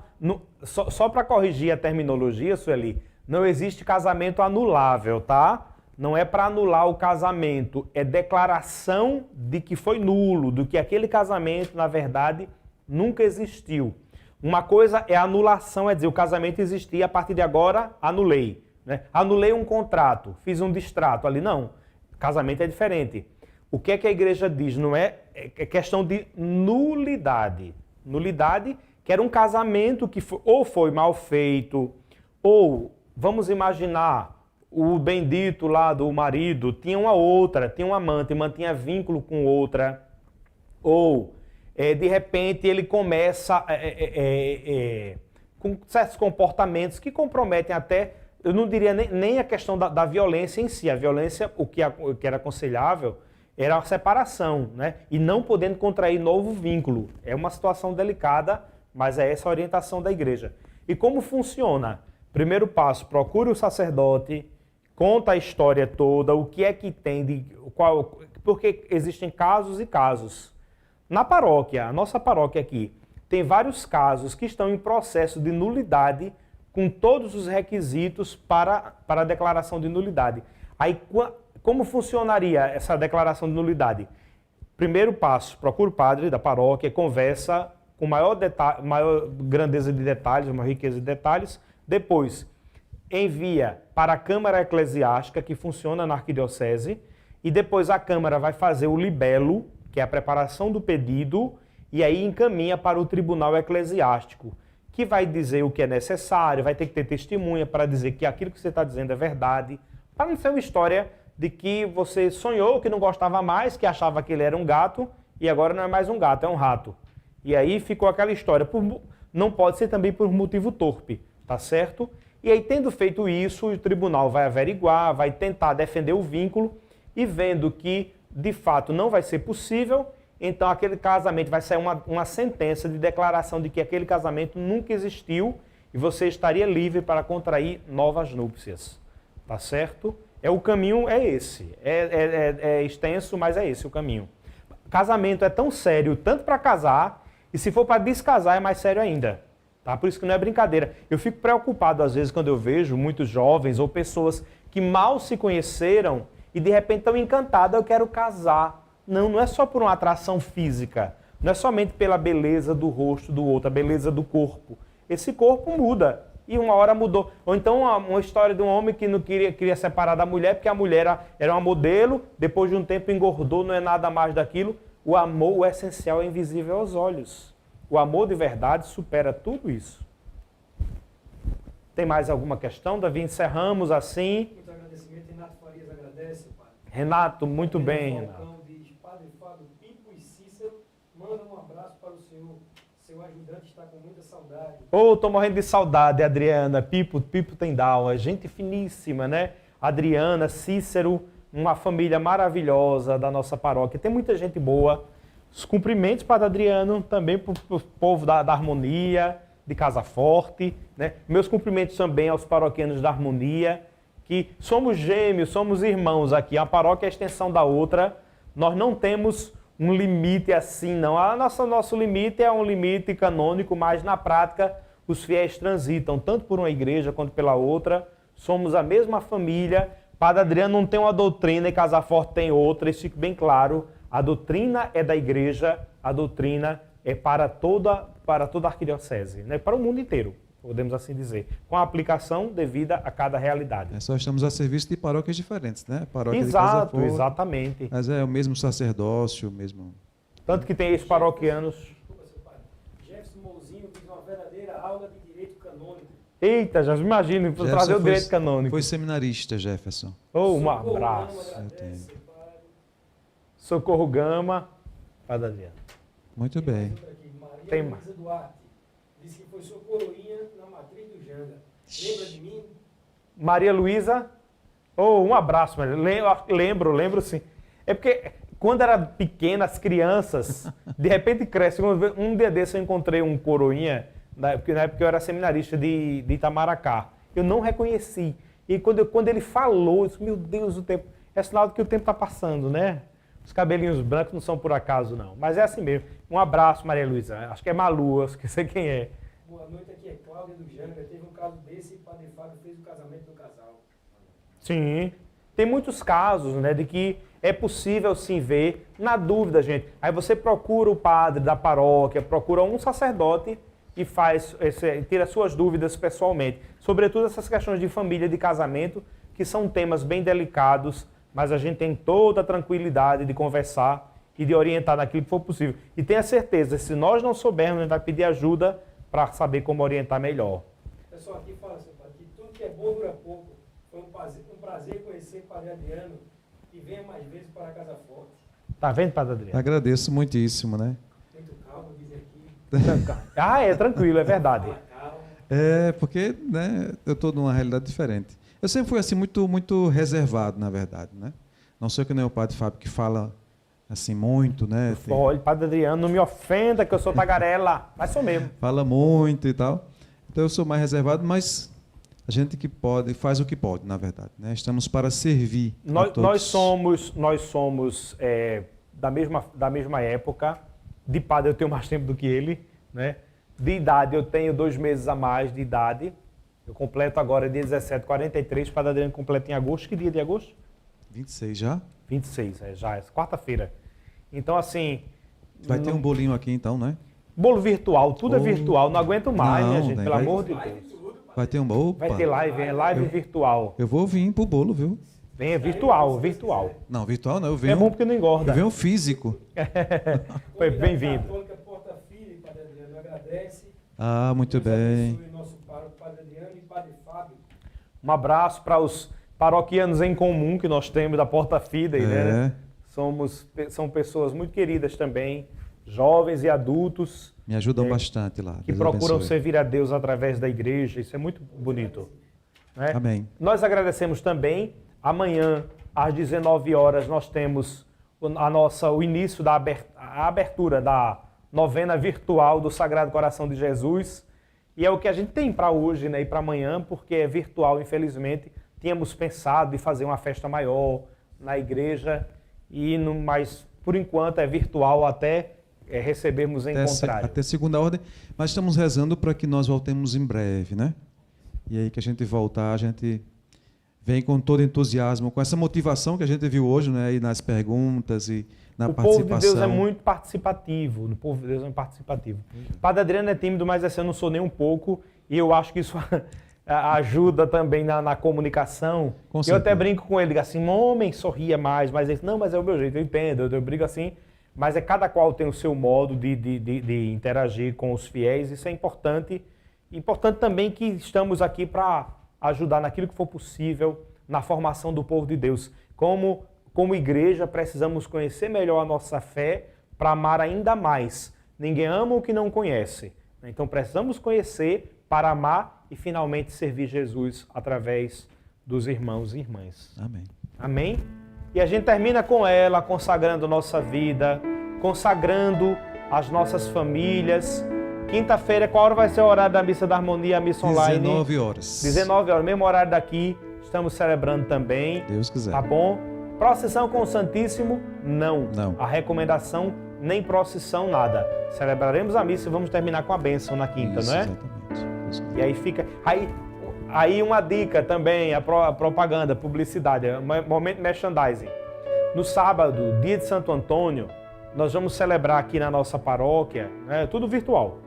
só para corrigir a terminologia, Sueli, não existe casamento anulável, tá? Não é para anular o casamento, é declaração de que foi nulo, de que aquele casamento, na verdade, nunca existiu. Uma coisa é anulação, é dizer, o casamento existia, a partir de agora, anulei. Né? Anulei um contrato, fiz um distrato ali. Não, casamento é diferente. O que é que a igreja diz? Não é questão de nulidade. Nulidade, que era um casamento que ou foi mal feito, ou, vamos imaginar, o bendito lá do marido tinha uma outra, tinha um amante, mantinha vínculo com outra, ou de repente ele começa com certos comportamentos que comprometem até, eu não diria nem a questão da violência em si. A violência, o que era aconselhável era a separação, né? E não podendo contrair novo vínculo. É uma situação delicada, mas é essa a orientação da igreja. E como funciona? Primeiro passo, procure o sacerdote, conta a história toda, o que é que tem, porque existem casos e casos. Na paróquia, a nossa paróquia aqui, tem vários casos que estão em processo de nulidade, com todos os requisitos para a declaração de nulidade. Aí, como funcionaria essa declaração de nulidade? Primeiro passo, procura o padre da paróquia, conversa com maior grandeza de detalhes, maior riqueza de detalhes. Depois, envia para a Câmara Eclesiástica, que funciona na Arquidiocese, e depois a Câmara vai fazer o libelo, que é a preparação do pedido, e aí encaminha para o Tribunal Eclesiástico, que vai dizer o que é necessário, vai ter que ter testemunha para dizer que aquilo que você está dizendo é verdade, para não ser uma história de que você sonhou que não gostava mais, que achava que ele era um gato, e agora não é mais um gato, é um rato. E aí ficou aquela história. Não pode ser também por motivo torpe, tá certo? E aí, tendo feito isso, o tribunal vai averiguar, vai tentar defender o vínculo, e vendo que, de fato, não vai ser possível, então aquele casamento vai sair uma sentença de declaração de que aquele casamento nunca existiu e você estaria livre para contrair novas núpcias. Tá certo? O caminho é esse. É extenso, mas é esse o caminho. Casamento é tão sério, tanto para casar, e se for para descasar é mais sério ainda. Tá? Por isso que não é brincadeira. Eu fico preocupado às vezes quando eu vejo muitos jovens ou pessoas que mal se conheceram e de repente estão encantadas, eu quero casar. Não é só por uma atração física, não é somente pela beleza do rosto do outro, a beleza do corpo. Esse corpo muda e uma hora mudou. Ou então uma história de um homem que não queria separar da mulher porque a mulher era uma modelo, depois de um tempo engordou, não é nada mais daquilo. O amor, o essencial, é invisível aos olhos. O amor de verdade supera tudo isso. Tem mais alguma questão, Davi? Encerramos assim. Muito agradecimento. Renato Farias agradece, padre. Renato, muito bem, Renato. Diz, Padre Fábio, Pipo e Cícero, manda um abraço para o senhor. Seu ajudante está com muita saudade. Tô morrendo de saudade, Adriana. Pipo tem Down. Gente finíssima, né? Adriana, Cícero, uma família maravilhosa da nossa paróquia. Tem muita gente boa. Os cumprimentos para Adriano, também para o povo da Harmonia, de Casa Forte. Né? Meus cumprimentos também aos paroquianos da Harmonia, que somos gêmeos, somos irmãos aqui. A paróquia é a extensão da outra. Nós não temos um limite assim, não. Nosso limite é um limite canônico, mas na prática os fiéis transitam, tanto por uma igreja quanto pela outra. Somos a mesma família. Padre Adriano não tem uma doutrina e Casa Forte tem outra, isso fica bem claro. A doutrina é da igreja, a doutrina é para toda a arquidiocese, né? Para o mundo inteiro, podemos assim dizer, com a aplicação devida a cada realidade. Só estamos a serviço de paróquias diferentes, né? Paróquia Exato, de Casa Forte, exatamente. mas é o mesmo sacerdócio, o mesmo... Tanto que tem ex-paroquianos... Desculpa, seu padre. Jefferson Mouzinho diz uma verdadeira aula de direito canônico. Eita, já imagino, trazer o direito canônico. Foi seminarista, Jefferson. Um abraço. Socorro Gama, Padre Adriano. Muito bem. Maria Luísa Duarte disse que foi socorroinha na matriz do Janga. Lembra de mim? Maria Luísa. Oh, um abraço, Maria. Lembro sim. É porque quando era pequena, as crianças, de repente crescem. Um dia desse eu encontrei um coroinha, na época eu era seminarista de Itamaracá. Eu não reconheci. E quando ele falou, eu disse, meu Deus, o tempo. É sinal de que o tempo está passando, né? Os cabelinhos brancos não são por acaso, não. Mas é assim mesmo. Um abraço, Maria Luísa. Acho que é Malu, acho que sei quem é. Boa noite, aqui é Cláudia do Janga. Teve um caso desse e o Padre Fábio fez o casamento do casal. Sim. Tem muitos casos, né, de que é possível sim ver. Na dúvida, gente, aí você procura o padre da paróquia, procura um sacerdote e tira suas dúvidas pessoalmente. Sobretudo essas questões de família, de casamento, que são temas bem delicados, mas a gente tem toda a tranquilidade de conversar e de orientar naquilo que for possível. E tenha certeza, se nós não soubermos, a gente vai pedir ajuda para saber como orientar melhor. Pessoal, aqui fala, seu padre, que tudo que é bom dura pouco. Foi um prazer conhecer o Padre Adriano e venha mais vezes para a Casa Forte. Tá vendo, Padre Adriano? Agradeço muitíssimo, né? Muito calmo, diz aqui. É tranquilo, é verdade. É, porque, né, eu estou numa realidade diferente. Eu sempre fui assim muito reservado, na verdade, né? Não sou que nem o Padre Fábio que fala assim muito, né? Olha, Padre Adriano, não me ofenda que eu sou tagarela, mas sou mesmo. Fala muito e tal. Então eu sou mais reservado, mas a gente que pode, faz o que pode, na verdade, né? Estamos para servir a todos. Nós somos da mesma época. De padre eu tenho mais tempo do que ele, né? De idade eu tenho 2 meses a mais de idade. Eu completo agora dia 17, 43. Padre Adriano completa em agosto. Que dia de agosto? 26 já? 26, já é quarta-feira. Então, assim... Vai ter um bolinho aqui então, né? Bolo virtual, tudo é virtual. Não aguento mais, não, minha gente, pelo vai, amor de Deus. Vai ter um bolo? Vai ter live virtual. Eu vou vir pro bolo, viu? Vem, é virtual. Não, virtual não, eu venho. É bom porque não engorda. Eu venho físico. Foi bem-vindo. Católica Porta Filha, Padre Adriano agradece. Ah, muito Deus bem. abençoe nosso pároco, Padre Adriano e Padre Fábio. Um abraço para os paroquianos em comum que nós temos da Porta Fidei, né? São pessoas muito queridas também, jovens e adultos. Me ajudam bastante lá. Que Deus procuram abençoe. servir a Deus através da igreja. Isso é muito bonito. Né? Amém. Nós agradecemos também. Amanhã, às 19 horas, nós temos o início da abertura da novena virtual do Sagrado Coração de Jesus. E é o que a gente tem para hoje, né, e para amanhã, porque é virtual, infelizmente. Tínhamos pensado em fazer uma festa maior na igreja, mas por enquanto é virtual até recebermos em contrário. Até segunda ordem. Mas estamos rezando para que nós voltemos em breve, né? E aí que a gente voltar, a gente vem com todo entusiasmo, com essa motivação que a gente viu hoje, né? Aí nas perguntas e na participação. O povo de Deus é muito participativo. O povo de Deus é muito participativo. Padre Adriano é tímido, mas esse eu não sou nem um pouco. E eu acho que isso ajuda também na comunicação. Eu até brinco com ele, digo assim, homem, sorria mais. Mas ele, não, mas é o meu jeito, eu entendo. Eu brigo assim. Mas cada qual tem o seu modo de interagir com os fiéis. Isso é importante. Importante também que estamos aqui para ajudar naquilo que for possível na formação do povo de Deus. Como igreja, precisamos conhecer melhor a nossa fé para amar ainda mais. Ninguém ama o que não conhece. Então precisamos conhecer para amar e finalmente servir Jesus através dos irmãos e irmãs. Amém. Amém? E a gente termina com ela, consagrando nossa vida, consagrando as nossas famílias. Quinta-feira, qual hora vai ser o horário da Missa da Harmonia, a missa online? 19 horas. 19 horas, mesmo horário daqui. Estamos celebrando também. Deus quiser. Tá bom? Procissão com o Santíssimo? Não. Não. A recomendação, nem procissão, nada. Celebraremos a missa e vamos terminar com a bênção na quinta, Isso, não é? Exatamente. E aí fica... Aí uma dica também, a propaganda, publicidade, momento merchandising. No sábado, dia de Santo Antônio, nós vamos celebrar aqui na nossa paróquia, né, tudo virtual.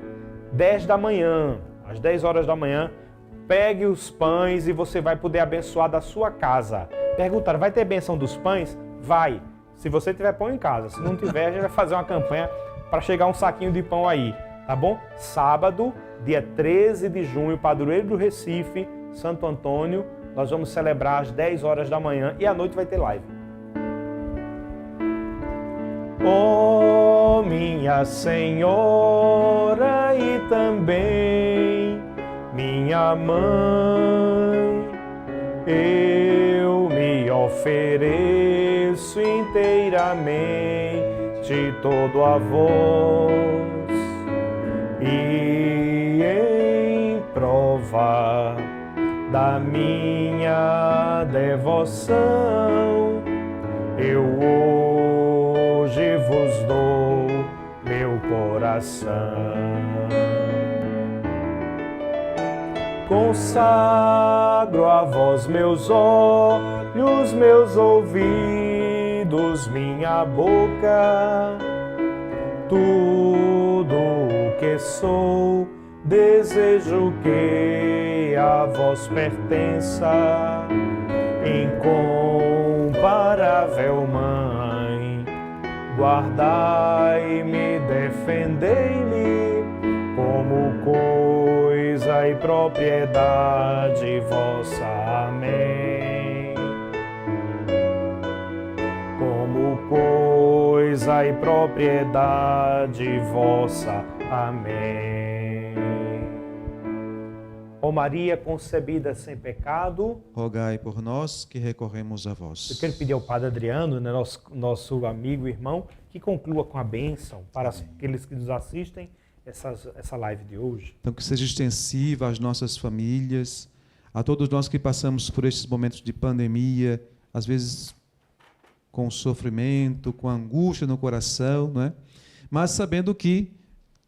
10 da manhã, às 10 horas da manhã, pegue os pães e você vai poder abençoar da sua casa. Perguntaram, vai ter bênção dos pães? Vai. Se você tiver pão em casa. Se não tiver, a gente vai fazer uma campanha para chegar um saquinho de pão aí, tá bom? Sábado, dia 13 de junho, padroeiro do Recife, Santo Antônio, nós vamos celebrar às 10 horas da manhã e à noite vai ter live. Oh, minha Senhora e também minha mãe, eu me ofereço inteiramente todo a vós, e em prova da minha devoção, eu hoje vos dou meu coração. Consagro a vós meus olhos, meus ouvidos, minha boca, tudo o que sou, desejo que a vós pertença. Incomparável Mãe, guardai-me, defendei-me, como coisa e propriedade vossa. Amém. Como coisa e propriedade vossa. Amém. Ó Maria concebida sem pecado, rogai por nós que recorremos a vós. eu quero pedir ao Padre Adriano, né, nosso amigo e irmão, que conclua com a bênção para aqueles que nos assistem essa live de hoje. Então, que seja extensiva às nossas famílias, a todos nós que passamos por estes momentos de pandemia, às vezes com sofrimento, com angústia no coração, não é? Mas sabendo que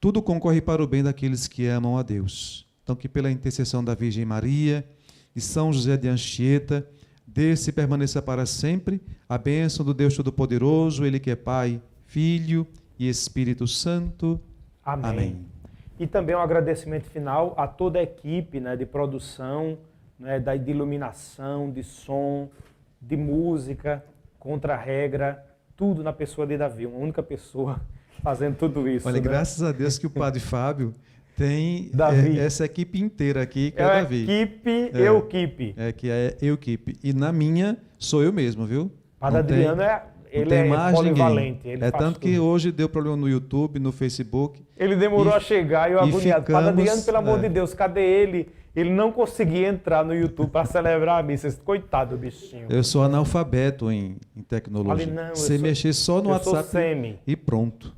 tudo concorre para o bem daqueles que amam a Deus. Então, que pela intercessão da Virgem Maria, de São José de Anchieta, desça e permaneça para sempre a bênção do Deus Todo-Poderoso, Ele que é Pai, Filho e Espírito Santo. Amém. Amém. E também um agradecimento final a toda a equipe, né, de produção, né, de iluminação, de som, de música, contra-regra, tudo na pessoa de Davi, uma única pessoa fazendo tudo isso. Olha, né? graças a Deus que o Padre Fábio tem essa equipe inteira aqui, que é Davi. Equipe, Euquipe. Que é Euquipe. E na minha, sou eu mesmo, viu? Padre Adriano ele é polivalente. Ele faz tanto tudo. Que hoje deu problema no YouTube, no Facebook. Ele demorou a chegar e eu agoniado. Padre Adriano, pelo amor de Deus, cadê ele? Ele não conseguia entrar no YouTube para celebrar a missa. Coitado do bichinho. Eu sou analfabeto em tecnologia. Você mexer só no WhatsApp e pronto.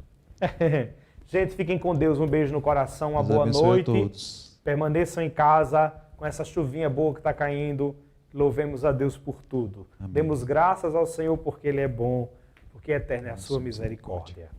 Gente, fiquem com Deus. Um beijo no coração, uma boa noite. A todos. Permaneçam em casa com essa chuvinha boa que está caindo. Louvemos a Deus por tudo. Amém. Demos graças ao Senhor porque Ele é bom, porque eterna é a sua misericórdia.